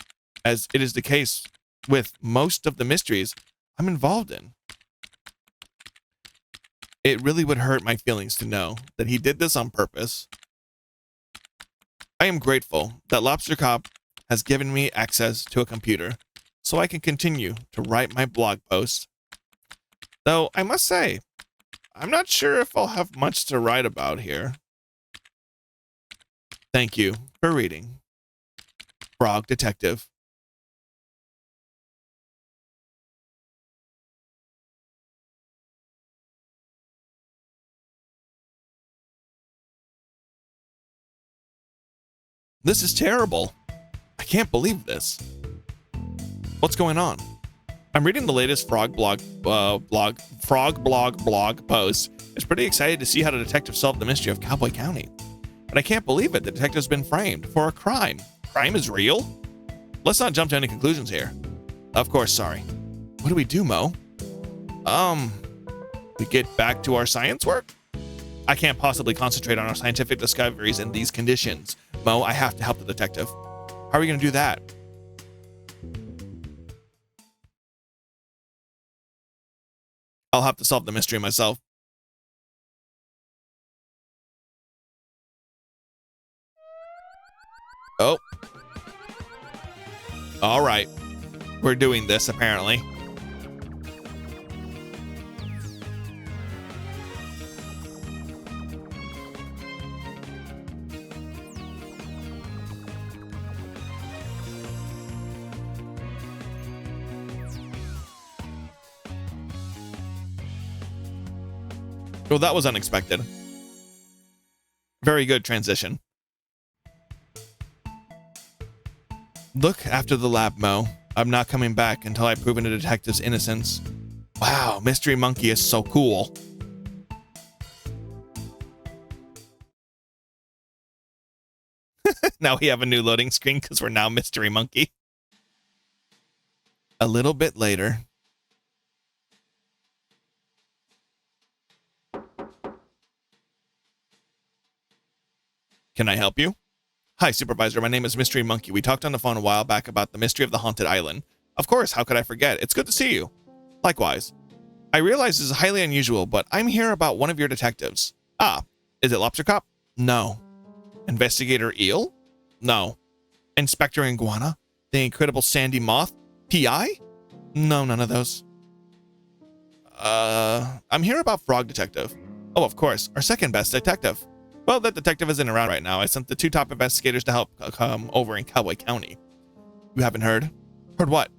as it is the case with most of the mysteries I'm involved in. It really would hurt my feelings to know that he did this on purpose. I am grateful that Lobster Cop has given me access to a computer so I can continue to write my blog posts. Though I must say, I'm not sure if I'll have much to write about here. Thank you for reading. Frog Detective. This is terrible. I can't believe this. What's going on? I'm reading the latest Frog blog post. It's pretty excited to see how the detective solved the mystery of Cowboy County. But I can't believe it. The detective's been framed for a crime. Crime is real? Let's not jump to any conclusions here. Of course, sorry. What do we do, Mo? We get back to our science work? I can't possibly concentrate on our scientific discoveries in these conditions. Mo, I have to help the detective. How are we going to do that? I'll have to solve the mystery myself. Oh. All right. We're doing this, apparently. Well, that was unexpected. Very good transition. Look after the lab, Mo. I'm not coming back until I've proven a detective's innocence. Wow, Mystery Monkey is so cool. Now we have a new loading screen because we're now Mystery Monkey. A little bit later. Can I help you? Hi, Supervisor. My name is Mystery Monkey. We talked on the phone a while back about the mystery of the haunted island. Of course, how could I forget? It's good to see you. Likewise. I realize this is highly unusual, but I'm here about one of your detectives. Ah, is it Lobster Cop? No. Investigator Eel? No. Inspector Iguana? The Incredible Sandy Moth? PI? No, none of those. I'm here about Frog Detective. Oh, of course, our second best detective. Well, that detective isn't around right now. I sent the 2 top investigators to help come over in Cowboy County. You haven't heard? Heard what?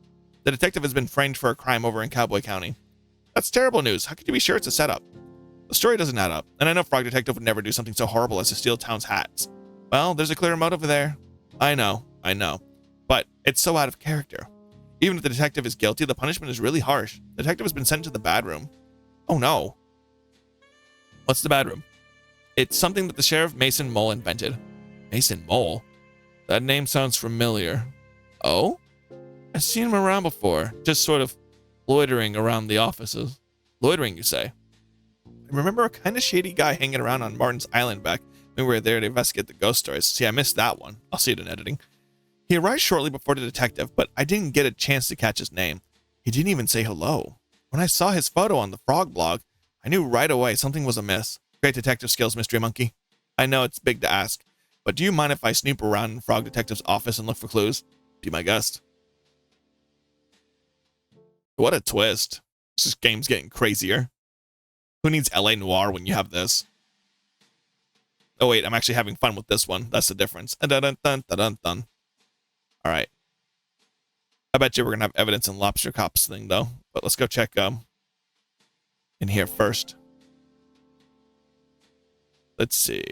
The detective has been framed for a crime over in Cowboy County. That's terrible news. How could you be sure it's a setup? The story doesn't add up, and I know Frog Detective would never do something so horrible as to steal town's hats. Well, there's a clear motive there. I know. But it's so out of character. Even if the detective is guilty, the punishment is really harsh. The detective has been sent to the bad room. Oh no. What's the bad room? It's something that the Sheriff Mason Mole invented. Mason Mole? That name sounds familiar. Oh? I've seen him around before, just sort of loitering around the offices. Loitering, you say? I remember a kind of shady guy hanging around on Martin's Island back when we were there to investigate the ghost stories. See, I missed that one. I'll see it in editing. He arrived shortly before the detective, but I didn't get a chance to catch his name. He didn't even say hello. When I saw his photo on the Frog blog, I knew right away something was amiss. Great detective skills, Mystery Monkey. I know it's big to ask, but do you mind if I snoop around in Frog Detective's office and look for clues? Be my guest. What a twist. This game's getting crazier. Who needs LA Noire when you have this? Oh wait, I'm actually having fun with this one. That's the difference. Dun-dun-dun-dun-dun-dun. All right. I bet you we're going to have evidence in Lobster Cop's thing, though. But let's go check in here first. Let's see.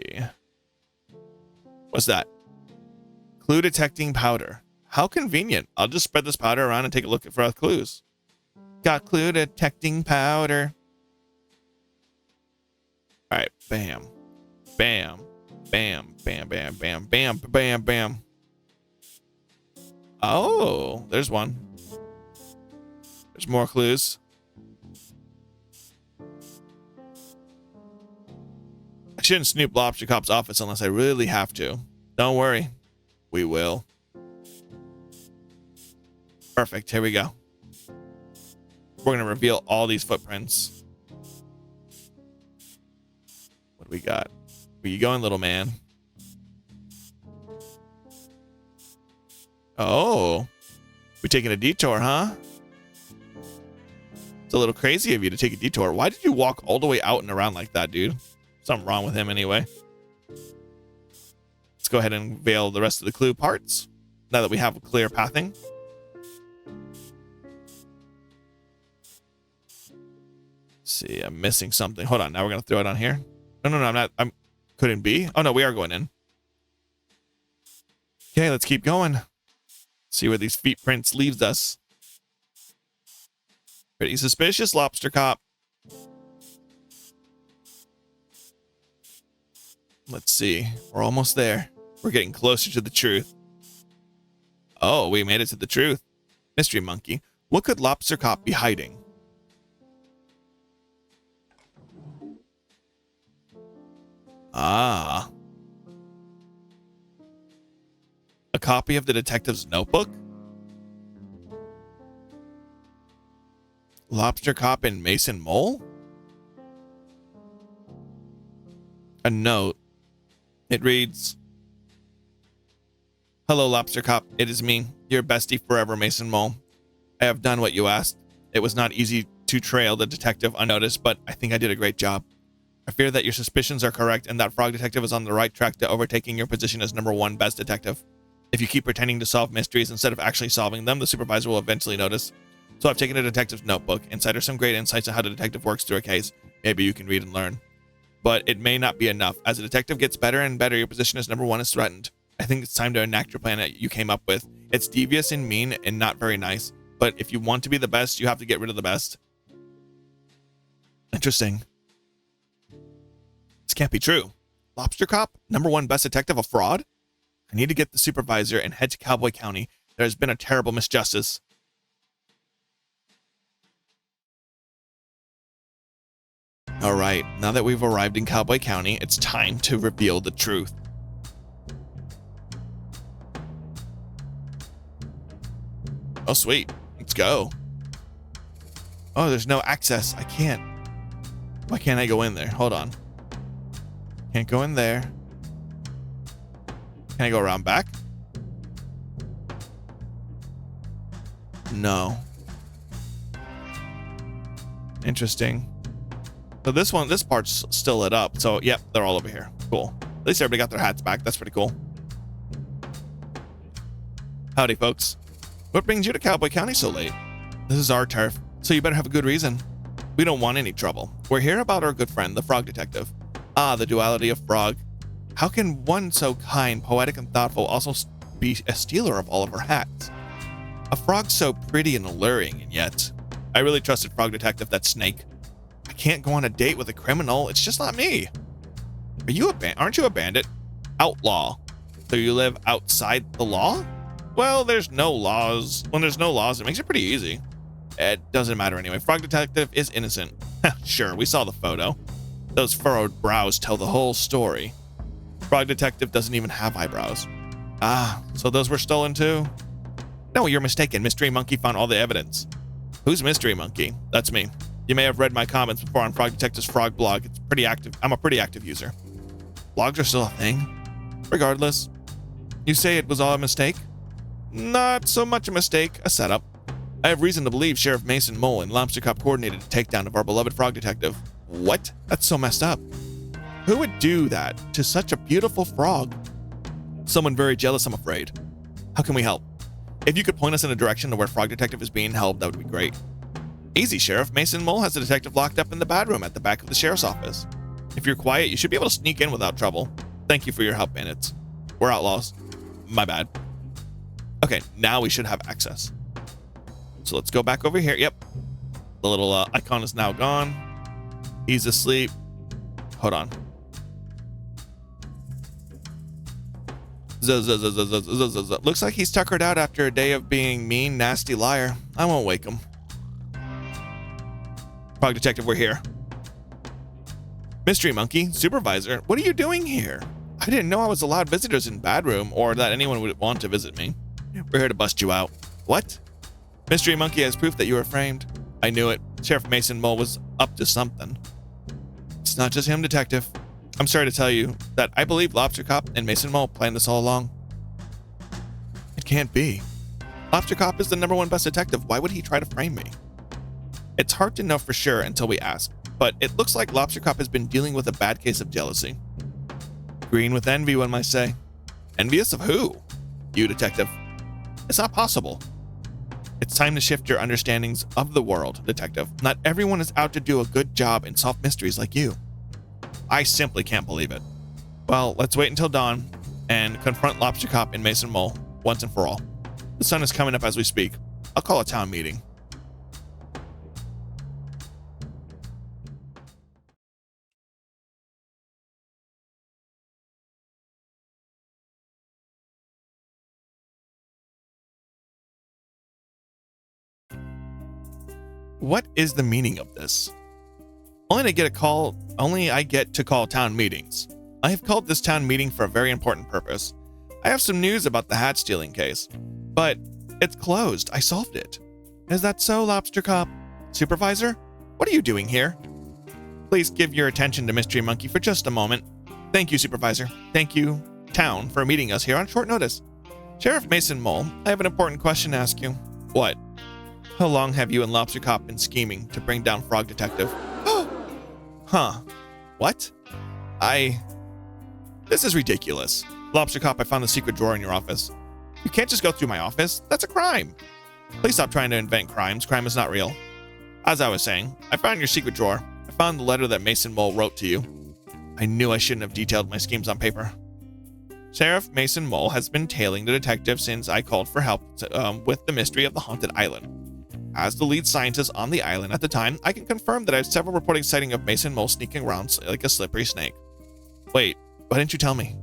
What's that? Clue detecting powder. How convenient. I'll just spread this powder around and take a look for clues. Got clue detecting powder. All right. Bam. Bam. Bam. Bam. Bam. Bam. Bam. Bam. Bam. Oh, there's one. There's more clues. I shouldn't snoop Lobster Cop's office unless I really have to. Don't worry. We will. Perfect. Here we go. We're going to reveal all these footprints. What do we got? Where you going, little man? Oh. We're taking a detour, huh? It's a little crazy of you to take a detour. Why did you walk all the way out and around like that, dude? Something wrong with him anyway. Let's go ahead and unveil the rest of the clue parts now that we have a clear pathing. Let's see, I'm missing something. Hold on, now we're going to throw it on here. No, I'm not. Couldn't be. Oh, no, we are going in. Okay, let's keep going. See where these feet prints leaves us. Pretty suspicious, Lobster Cop. Let's see. We're almost there. We're getting closer to the truth. Oh, we made it to the truth. Mystery Monkey. What could Lobster Cop be hiding? Ah. A copy of the detective's notebook? Lobster Cop and Mason Mole? A note. It reads, "Hello, Lobster Cop. It is me, your bestie forever, Mason Mole. I have done what you asked. It was not easy to trail the detective unnoticed, but I think I did a great job. I fear that your suspicions are correct and that Frog Detective is on the right track to overtaking your position as #1 best detective. If you keep pretending to solve mysteries instead of actually solving them, the supervisor will eventually notice. So I've taken a detective's notebook. Inside are some great insights on how the detective works through a case. Maybe you can read and learn. But it may not be enough. As a detective gets better and better, your position as #1 is threatened. I think it's time to enact your plan that you came up with. It's devious and mean and not very nice. But if you want to be the best, you have to get rid of the best." Interesting. This can't be true. Lobster Cop, #1 best detective, a fraud? I need to get the supervisor and head to Cowboy County. There has been a terrible misjustice. All right, now that we've arrived in Cowboy County, it's time to reveal the truth. Oh, sweet. Let's go. Oh, there's no access. I can't. Why can't I go in there? Hold on. Can't go in there. Can I go around back? No. Interesting. So this part's still lit up. So, yep, they're all over here. Cool. At least everybody got their hats back. That's pretty cool. Howdy, folks. What brings you to Cowboy County so late? This is our turf, so you better have a good reason. We don't want any trouble. We're here about our good friend, the Frog Detective. Ah, the duality of Frog. How can one so kind, poetic, and thoughtful also be a stealer of all of our hats? A frog so pretty and alluring, and yet... I really trusted Frog Detective, that snake. I can't go on a date with a criminal. It's just not me. Aren't you a bandit? Outlaw. So you live outside the law? Well, there's no laws. When there's no laws, it makes it pretty easy. It doesn't matter anyway. Frog Detective is innocent. Sure, we saw the photo. Those furrowed brows tell the whole story. Frog Detective doesn't even have eyebrows. Ah, so those were stolen too? No, you're mistaken. Mystery Monkey found all the evidence. Who's Mystery Monkey? That's me. You may have read my comments before on Frog Detective's Frog blog. It's pretty active. I'm a pretty active user. Blogs are still a thing? Regardless. You say it was all a mistake? Not so much a mistake, a setup. I have reason to believe Sheriff Mason Mole and Lobster Cop coordinated a takedown of our beloved Frog Detective. What? That's so messed up. Who would do that to such a beautiful frog? Someone very jealous, I'm afraid. How can we help? If you could point us in a direction to where Frog Detective is being held, that would be great. Easy, Sheriff. Mason Mole has the detective locked up in the bad room at the back of the sheriff's office. If you're quiet, you should be able to sneak in without trouble. Thank you for your help, bandits. We're outlaws. My bad. Okay, now we should have access. So let's go back over here. Yep. The little icon is now gone. He's asleep. Hold on. Looks like he's tuckered out after a day of being mean, nasty liar. I won't wake him. Frog Detective, we're here. Mystery Monkey, Supervisor, what are you doing here? I didn't know I was allowed visitors in Bad Room or that anyone would want to visit me. We're here to bust you out. What? Mystery Monkey has proof that you were framed. I knew it. Sheriff Mason Mole was up to something. It's not just him, Detective. I'm sorry to tell you that I believe Lobster Cop and Mason Mole planned this all along. It can't be. Lobster Cop is the #1 best detective. Why would he try to frame me? It's hard to know for sure until we ask, but it looks like Lobster Cop has been dealing with a bad case of jealousy. Green with envy, one might say. Envious of who? You, Detective. It's not possible. It's time to shift your understandings of the world, Detective. Not everyone is out to do a good job and solve mysteries like you. I simply can't believe it. Well, let's wait until dawn and confront Lobster Cop and Mason Mole once and for all. The sun is coming up as we speak. I'll call a town meeting. What is the meaning of this? Only I get to call town meetings. I have called this town meeting for a very important purpose. I have some news about the hat stealing case, but it's closed. I solved it. Is that so, Lobster Cop? Supervisor? What are you doing here? Please give your attention to Mystery Monkey for just a moment. Thank you, Supervisor. Thank you, Town, for meeting us here on short notice. Sheriff Mason Mole, I have an important question to ask you. What? How long have you and Lobster Cop been scheming to bring down Frog Detective? Huh. What? This is ridiculous. Lobster Cop, I found the secret drawer in your office. You can't just go through my office. That's a crime. Please stop trying to invent crimes. Crime is not real. As I was saying, I found your secret drawer. I found the letter that Mason Mole wrote to you. I knew I shouldn't have detailed my schemes on paper. Sheriff Mason Mole has been tailing the detective since I called for help with the mystery of the haunted island. As the lead scientist on the island at the time, I can confirm that I have several reporting sighting of Mason Mole sneaking around like a slippery snake. Wait, why didn't you tell me?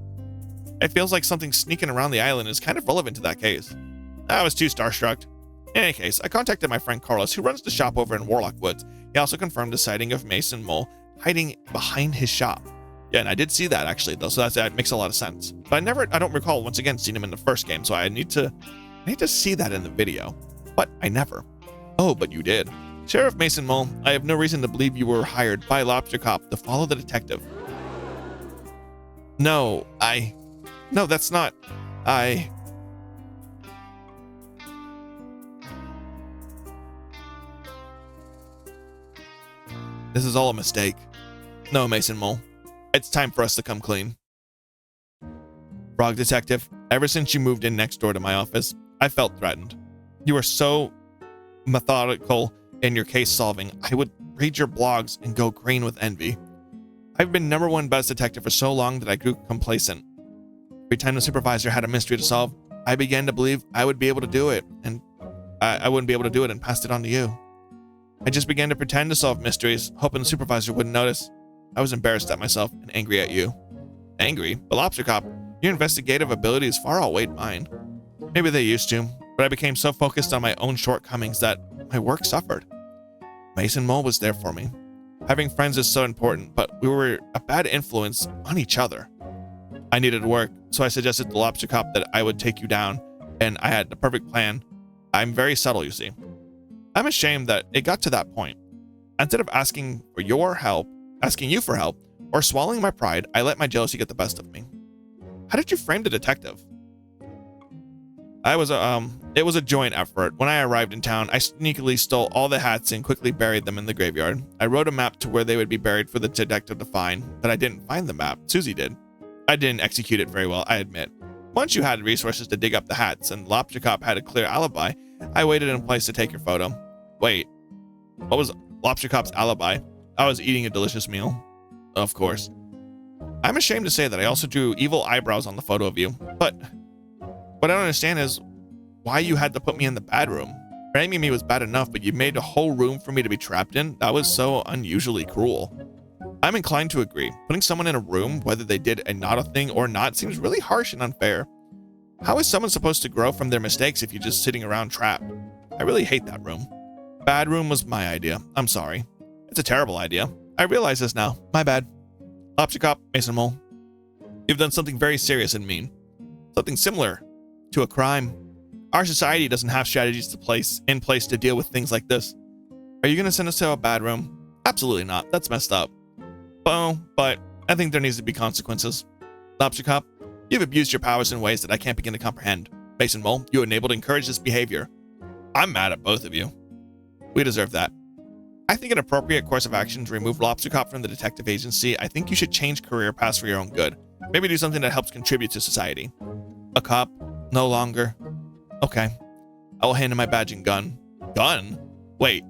It feels like something sneaking around the island is kind of relevant to that case. I was too starstruck. In any case, I contacted my friend Carlos, who runs the shop over in Warlock Woods. He also confirmed the sighting of Mason Mole hiding behind his shop. Yeah, and I did see that actually, though, so that makes a lot of sense. But I don't recall once again seeing him in the first game, so I need to see that in the video. But I never. Oh, but you did. Sheriff Mason Mole, I have no reason to believe you were hired by Lobster Cop to follow the detective. No, that's not. This is all a mistake. No, Mason Mole. It's time for us to come clean. Frog Detective, ever since you moved in next door to my office, I felt threatened. You are so methodical in your case solving, I would read your blogs and go green with envy. I've been #1 best detective for so long that I grew complacent. Every time the supervisor had a mystery to solve, I began to believe I would be able to do it, and I wouldn't be able to do it and passed it on to you. I just began to pretend to solve mysteries, hoping the supervisor wouldn't notice. I was embarrassed at myself and angry at you. Angry? But Lobster Cop, your investigative abilities far outweighed mine. Maybe they used to, but I became so focused on my own shortcomings that my work suffered. Mason Mole was there for me. Having friends is so important, but we were a bad influence on each other. I needed work, so I suggested to Lobster Cop that I would take you down, and I had the perfect plan. I'm very subtle, you see. I'm ashamed that it got to that point. Instead of asking you for help, or swallowing my pride, I let my jealousy get the best of me. How did you frame the detective? It was a joint effort. When I arrived in town, I sneakily stole all the hats and quickly buried them in the graveyard. I wrote a map to where they would be buried for the detective to find, but I didn't find the map. Susie did. I didn't execute it very well, I admit. Once you had resources to dig up the hats and Lobster Cop had a clear alibi, I waited in place to take your photo. Wait, what was Lobster Cop's alibi? I was eating a delicious meal. Of course. I'm ashamed to say that I also drew evil eyebrows on the photo of you, but what I don't understand is why you had to put me in the bad room. Framing me was bad enough, but you made a whole room for me to be trapped in? That was so unusually cruel. I'm inclined to agree. Putting someone in a room, whether they did a not a thing or not, seems really harsh and unfair. How is someone supposed to grow from their mistakes if you're just sitting around trapped? I really hate that room. Bad room was my idea. I'm sorry. It's a terrible idea. I realize this now. My bad. Lobster Cop, Mason Mole. You've done something very serious and mean. Something similar to a crime. Our society doesn't have strategies in place to deal with things like this. Are you going to send us to a bad room? Absolutely not. That's messed up. Oh, but I think there needs to be consequences. Lobster Cop, you've abused your powers in ways that I can't begin to comprehend. Mason Mole, you enabled and encouraged this behavior. I'm mad at both of you. We deserve that. I think an appropriate course of action to remove Lobster Cop from the detective agency. I think you should change career paths for your own good. Maybe do something that helps contribute to society. A cop? No longer. Okay. I will hand in my badge and gun. Gun? Wait.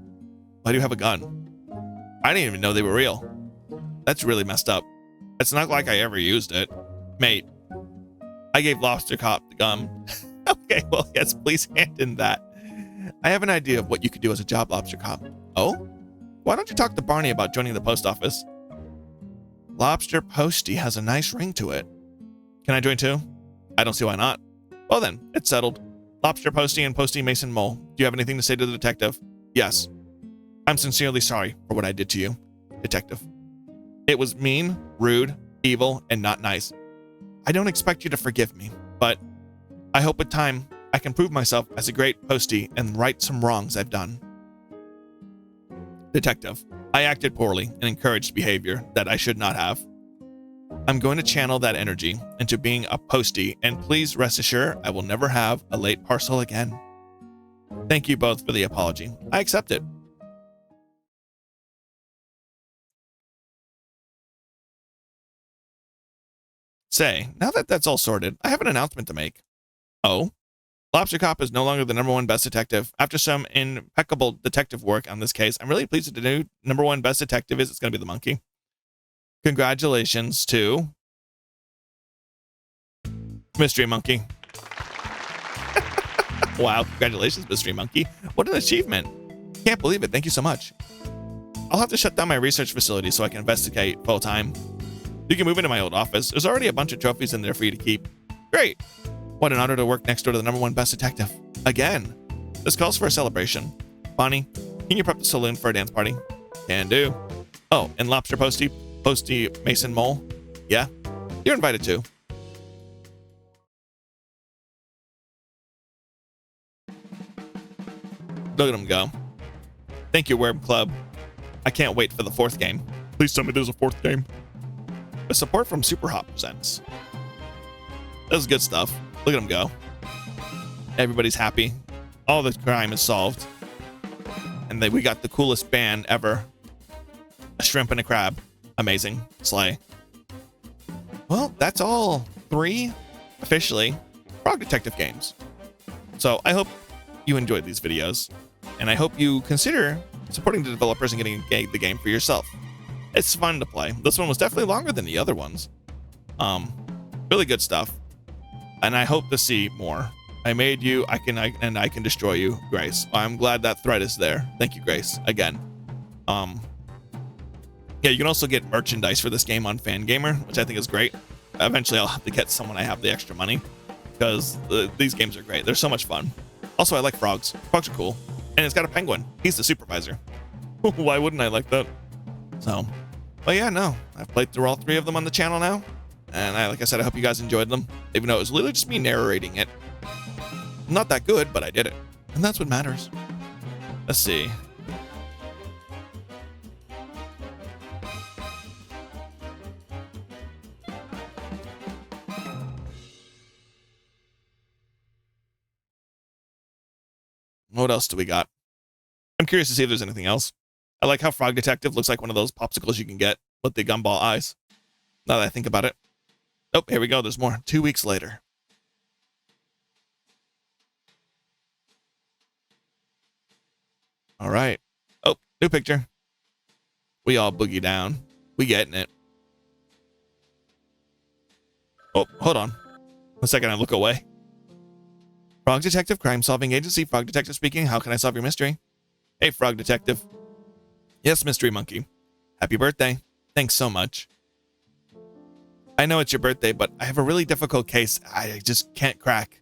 Why do you have a gun? I didn't even know they were real. That's really messed up. It's not like I ever used it. Mate, I gave Lobster Cop the gun. Okay, well, yes, please hand in that. I have an idea of what you could do as a job, Lobster Cop. Oh? Why don't you talk to Barney about joining the post office? Lobster Posty has a nice ring to it. Can I join too? I don't see why not. Well then, it's settled. Lobster Posty and Posty Mason Mole, do you have anything to say to the detective? Yes. I'm sincerely sorry for what I did to you, detective. It was mean, rude, evil, and not nice. I don't expect you to forgive me, but I hope with time I can prove myself as a great postie and right some wrongs I've done. Detective, I acted poorly and encouraged behavior that I should not have. I'm going to channel that energy into being a postie, and please rest assured I will never have a late parcel again. Thank you both for the apology. I accept it. Say, now that that's all sorted, I have an announcement to make. Oh? Lobster Cop is no longer the #1 best detective. After some impeccable detective work on this case, I'm really pleased that the new #1 best detective is going to be the monkey. Congratulations to Mystery Monkey. Wow, congratulations, Mystery Monkey. What an achievement. Can't believe it. Thank you so much. I'll have to shut down my research facility so I can investigate full time. You can move into my old office. There's already a bunch of trophies in there for you to keep. Great. What an honor to work next door to the #1 best detective. Again. This calls for a celebration. Bonnie, can you prep the saloon for a dance party? Can do. Oh, and Lobster Posty Mason Mole? Yeah? You're invited too. Look at him go. Thank you, Werb Club. I can't wait for the 4th game. Please tell me there's a 4th game. The support from Super Hot presents. This is good stuff. Look at him go. Everybody's happy. All the crime is solved. And we got the coolest band ever. A shrimp and a crab. Amazing. Slay. Well, that's all 3, officially, Frog Detective games. So I hope you enjoyed these videos. And I hope you consider supporting the developers and getting the game for yourself. It's fun to play. This one was definitely longer than the other ones. Really good stuff. And I hope to see more. I made you, I can destroy you, Grace. I'm glad that thread is there. Thank you, Grace, again. Yeah, you can also get merchandise for this game on Fangamer, which I think is great. Eventually, I'll have to get someone I have the extra money, because these games are great. They're so much fun. Also, I like frogs. Frogs are cool. And it's got a penguin. He's the supervisor. Why wouldn't I like that? So, but yeah, no. I've played through all 3 of them on the channel now. And like I said, I hope you guys enjoyed them, even though it was literally just me narrating it. Not that good, but I did it. And that's what matters. Let's see. What else do we got? I'm curious to see if there's anything else. I like how Frog Detective looks like one of those popsicles you can get with the gumball eyes. Now that I think about it. Oh, here we go. There's more. 2 weeks later. All right. Oh, new picture. We all boogie down. We getting it. Oh, hold on. A second, I look away. Frog Detective, crime-solving agency. Frog Detective speaking. How can I solve your mystery? Hey, Frog Detective. Yes, Mystery Monkey. Happy birthday. Thanks so much. I know it's your birthday, but I have a really difficult case I just can't crack.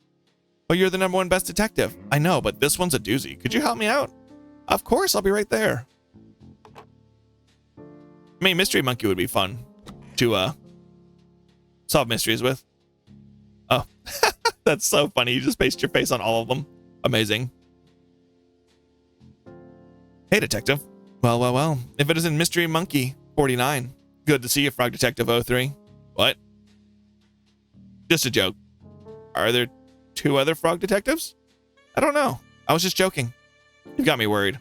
Well, you're the #1 best detective. I know, but this one's a doozy. Could you help me out? Of course, I'll be right there. I mean, Mystery Monkey would be fun to solve mysteries with. Oh, that's so funny. You just pasted your face on all of them. Amazing. Hey, Detective. Well. If it isn't Mystery Monkey 49. Good to see you, Frog Detective 03. What? Just a joke. Are there 2 other Frog Detectives? I don't know. I was just joking. You've got me worried.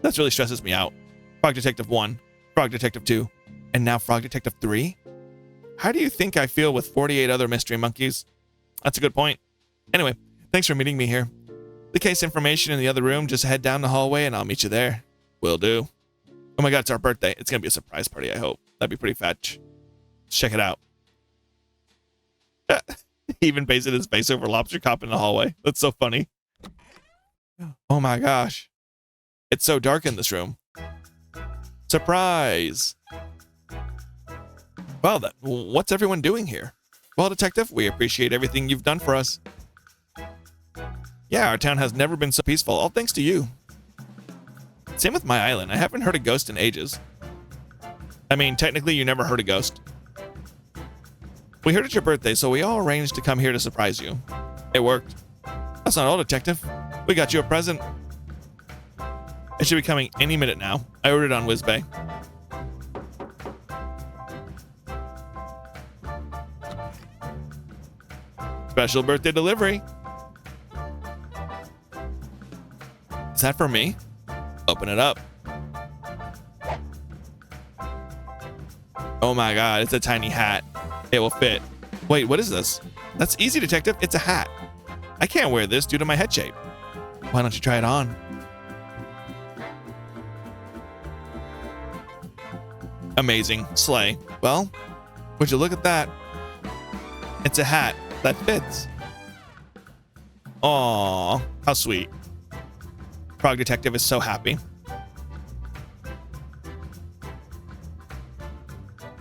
That really stresses me out. Frog Detective 1, Frog Detective 2, and now Frog Detective 3? How do you think I feel with 48 other Mystery Monkeys? That's a good point. Anyway, thanks for meeting me here. The case information in the other room, just head down the hallway and I'll meet you there. Will do. Oh my god, it's our birthday. It's gonna be a surprise party, I hope. That'd be pretty fetch. Let's check it out. He even pasted his face over Lobster Cop in the hallway. That's so funny. Oh my gosh. It's so dark in this room. Surprise! Well, what's everyone doing here? Well, Detective, we appreciate everything you've done for us. Yeah, our town has never been so peaceful, all thanks to you. Same with my island. I haven't heard a ghost in ages. I mean, technically, you never heard a ghost. We heard it's your birthday, so we all arranged to come here to surprise you. It worked. That's not all, Detective. We got you a present. It should be coming any minute now. I ordered on WizBay. Special birthday delivery. Is that for me? Open it up. Oh my god, it's a tiny hat. It will fit. Wait, what is this? That's easy, detective. It's a hat. I can't wear this due to my head shape. Why don't you try it on? Amazing. Slay. Well, would you look at that? It's a hat that fits. Aww, how sweet. Frog Detective is so happy.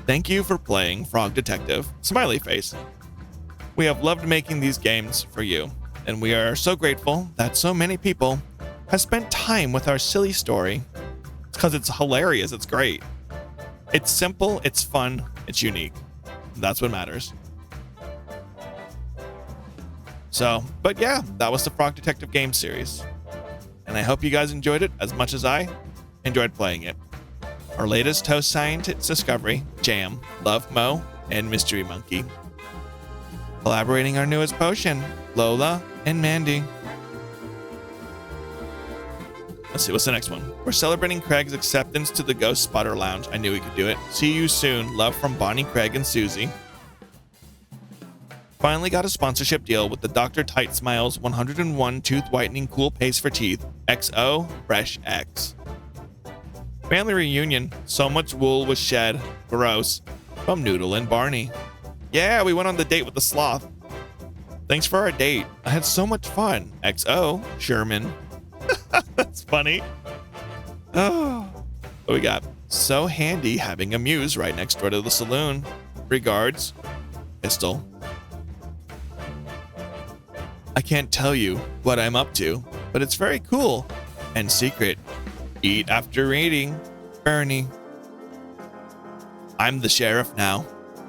Thank you for playing Frog Detective. Smiley face. We have loved making these games for you, and we are so grateful that so many people have spent time with our silly story. It's because it's hilarious. It's great. It's simple. It's fun. It's unique. That's what matters. So, but yeah, that was the Frog Detective game series. And I hope you guys enjoyed it as much as I enjoyed playing it. Our latest Toast Scientist discovery, Jam, Love Mo, and Mystery Monkey. Collaborating our newest potion, Lola and Mandy. Let's see, what's the next one? We're celebrating Craig's acceptance to the Ghost Spotter Lounge. I knew we could do it. See you soon. Love from Bonnie, Craig, and Susie. Finally got a sponsorship deal with the Dr. Tight Smiles 101 Tooth Whitening Cool Paste for Teeth. XO Fresh X. Family reunion. So much wool was shed. Gross. From Noodle and Barney. Yeah, we went on the date with the sloth. Thanks for our date. I had so much fun. XO Sherman. That's funny. Oh, what we got? So handy having a muse right next door to the saloon. Regards, Pistol. I can't tell you what I'm up to, but it's very cool and secret. Eat after reading, Bernie. I'm the sheriff now.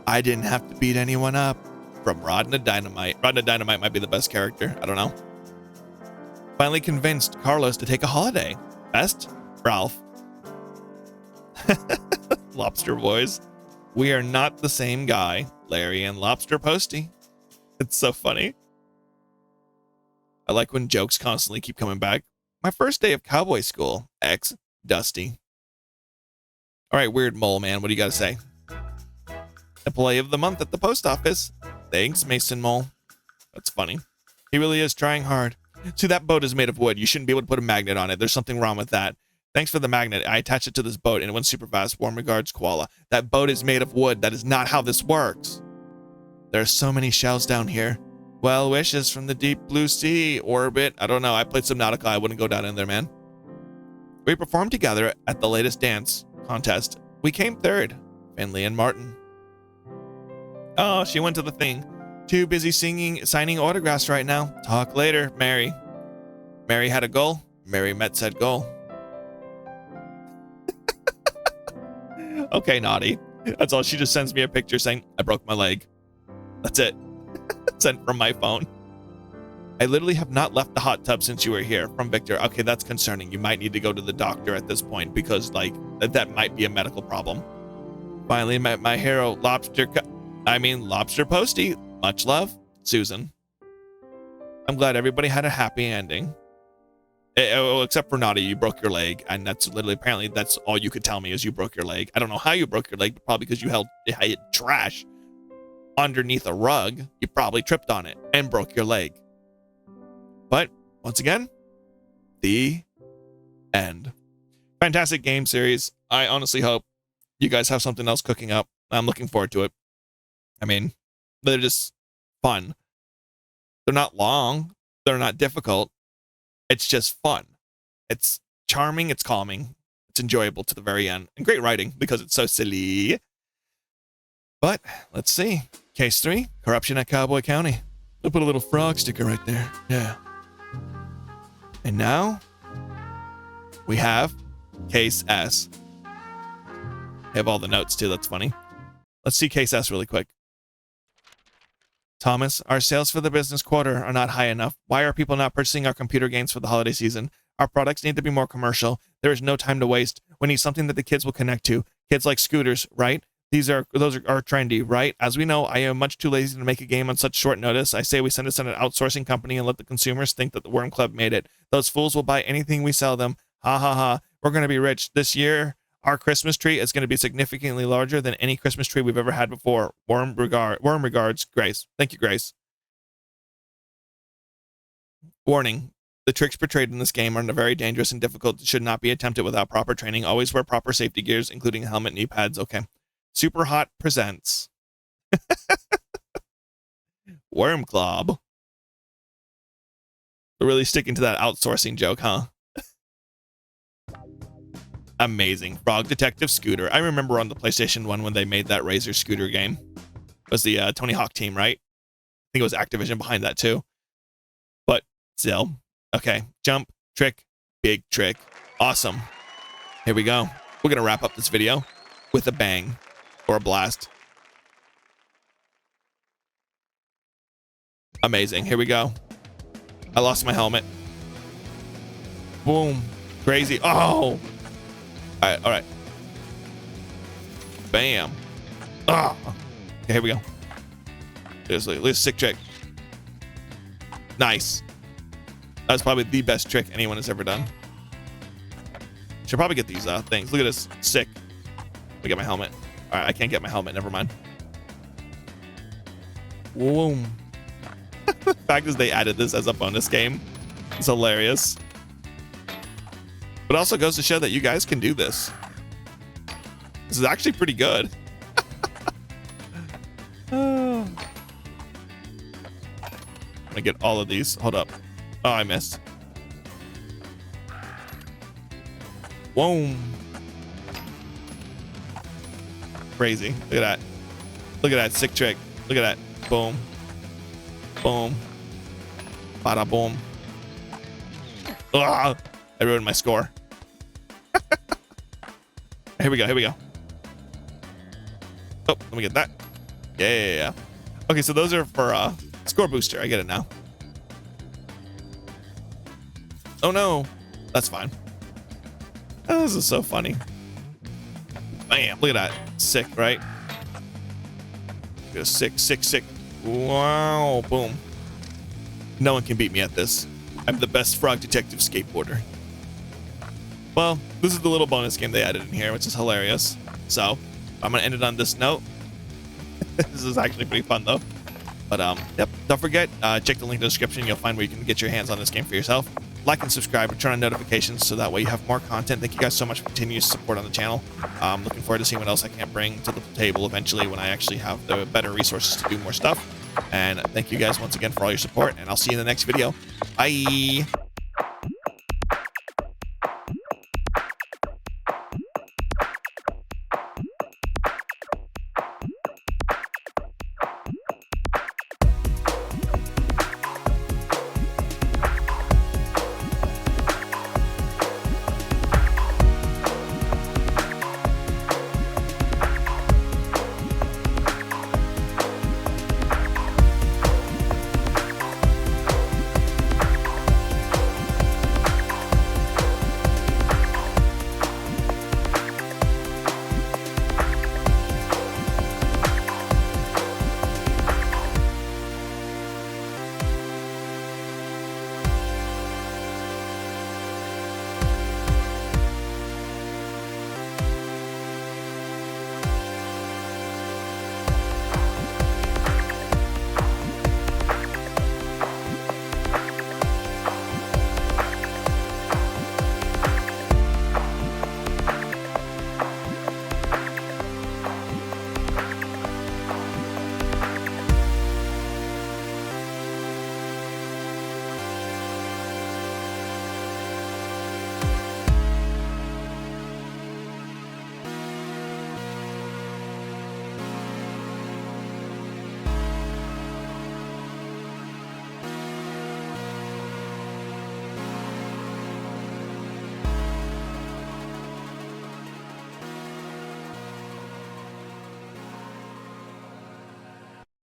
I didn't have to beat anyone up. From Rodna Dynamite. Rodna Dynamite might be the best character. I don't know. Finally convinced Carlos to take a holiday. Best, Ralph. Lobster Boys. We are not the same guy. Larry and Lobster Posty. It's so funny. I like when jokes constantly keep coming back. My first day of cowboy school. X, Dusty. All right, Weird Mole Man, what do you got to say? Employee of the month at the post office. Thanks, Mason Mole. That's funny. He really is trying hard. See, that boat is made of wood. You shouldn't be able to put a magnet on it. There's something wrong with that. Thanks for the magnet. I attached it to this boat and it went super fast. Warm regards, Koala. That boat is made of wood. That is not how this works. There are so many shells down here. Well wishes from the deep blue sea. Orbit. I don't know. I played Subnautica. I wouldn't go down in there, man. We performed together at the latest dance contest. We came third. Finley and Martin. Oh, she went to the thing. Too busy signing autographs right now. Talk later, Mary. Mary had a goal. Mary met said goal. Okay, naughty. That's all. She just sends me a picture saying, I broke my leg. That's it. Sent from my phone. I literally have not left the hot tub since you were here. From Victor. Okay, that's concerning. You might need to go to the doctor at this point because, like, that might be a medical problem. Finally met my hero, Lobster Posty. Much love, Susan. I'm glad everybody had a happy ending. Except for Naughty, you broke your leg, and that's literally, apparently, that's all you could tell me is you broke your leg. I don't know how you broke your leg, but probably because you held trash underneath a rug. You probably tripped on it and broke your leg. But, once again, the end. Fantastic game series. I honestly hope you guys have something else cooking up. I'm looking forward to it. I mean, they're just fun. They're not long. They're not difficult. It's just fun. It's charming. It's calming. It's enjoyable to the very end. And great writing because it's so silly. But let's see. Case 3, corruption at Cowboy County. I'll put a little frog sticker right there. Yeah. And now we have Case S. I have all the notes too. That's funny. Let's see Case S really quick. Thomas, our sales for the business quarter are not high enough. Why are people not purchasing our computer games for the holiday season? Our products need to be more commercial. There is no time to waste. We need something that the kids will connect to. Kids like scooters, right? Those are trendy, right? As we know, I am much too lazy to make a game on such short notice. I say we send it to an outsourcing company and let the consumers think that the Worm Club made it. Those fools will buy anything we sell them. Ha ha ha. We're going to be rich. This year, our Christmas tree is going to be significantly larger than any Christmas tree we've ever had before. Warm regards, Grace. Thank you, Grace. Warning. The tricks portrayed in this game are very dangerous and difficult and should not be attempted without proper training. Always wear proper safety gears, including helmet, knee pads. Okay. Super Hot presents Worm Club. We're really sticking to that outsourcing joke, huh? Amazing. Frog Detective Scooter. I remember on the PlayStation 1 when they made that Razor Scooter game. It was the Tony Hawk team, right? I think it was Activision behind that too. But still. Okay. Jump, trick, big trick. Awesome. Here we go. We're going to wrap up this video with a bang or a blast. Amazing. Here we go. I lost my helmet. Boom. Crazy. Oh. All right. Bam. Oh. Okay, here we go. There's a sick trick. Nice. That's probably the best trick anyone has ever done. Should probably get these things. Look at this. Sick. Let me get my helmet. All right, I can't get my helmet. Never mind. Boom. The fact is they added this as a bonus game. It's hilarious. But also goes to show that you guys can do this. This is actually pretty good. I'm gonna get all of these. Hold up. Oh, I missed. Whoa. Crazy. Look at that. Look at that sick trick. Look at that. Boom. Boom. Bada boom. Ugh. I ruined my score. Here we go. Here we go. Oh, let me get that. Yeah. Okay, so those are for score booster. I get it now. Oh no. That's fine. Oh, this is so funny. Bam. Look at that. Sick, right? Look at sick. Wow. Boom. No one can beat me at this. I'm the best frog detective skateboarder. Well, this is the little bonus game they added in here, which is hilarious. So, I'm going to end it on this note. This is actually pretty fun, though. But, yep. Don't forget, check the link in the description. You'll find where you can get your hands on this game for yourself. Like and subscribe and turn on notifications so that way you have more content. Thank you guys so much for continuous support on the channel. I'm looking forward to seeing what else I can bring to the table eventually when I actually have the better resources to do more stuff. And thank you guys once again for all your support, and I'll see you in the next video. Bye!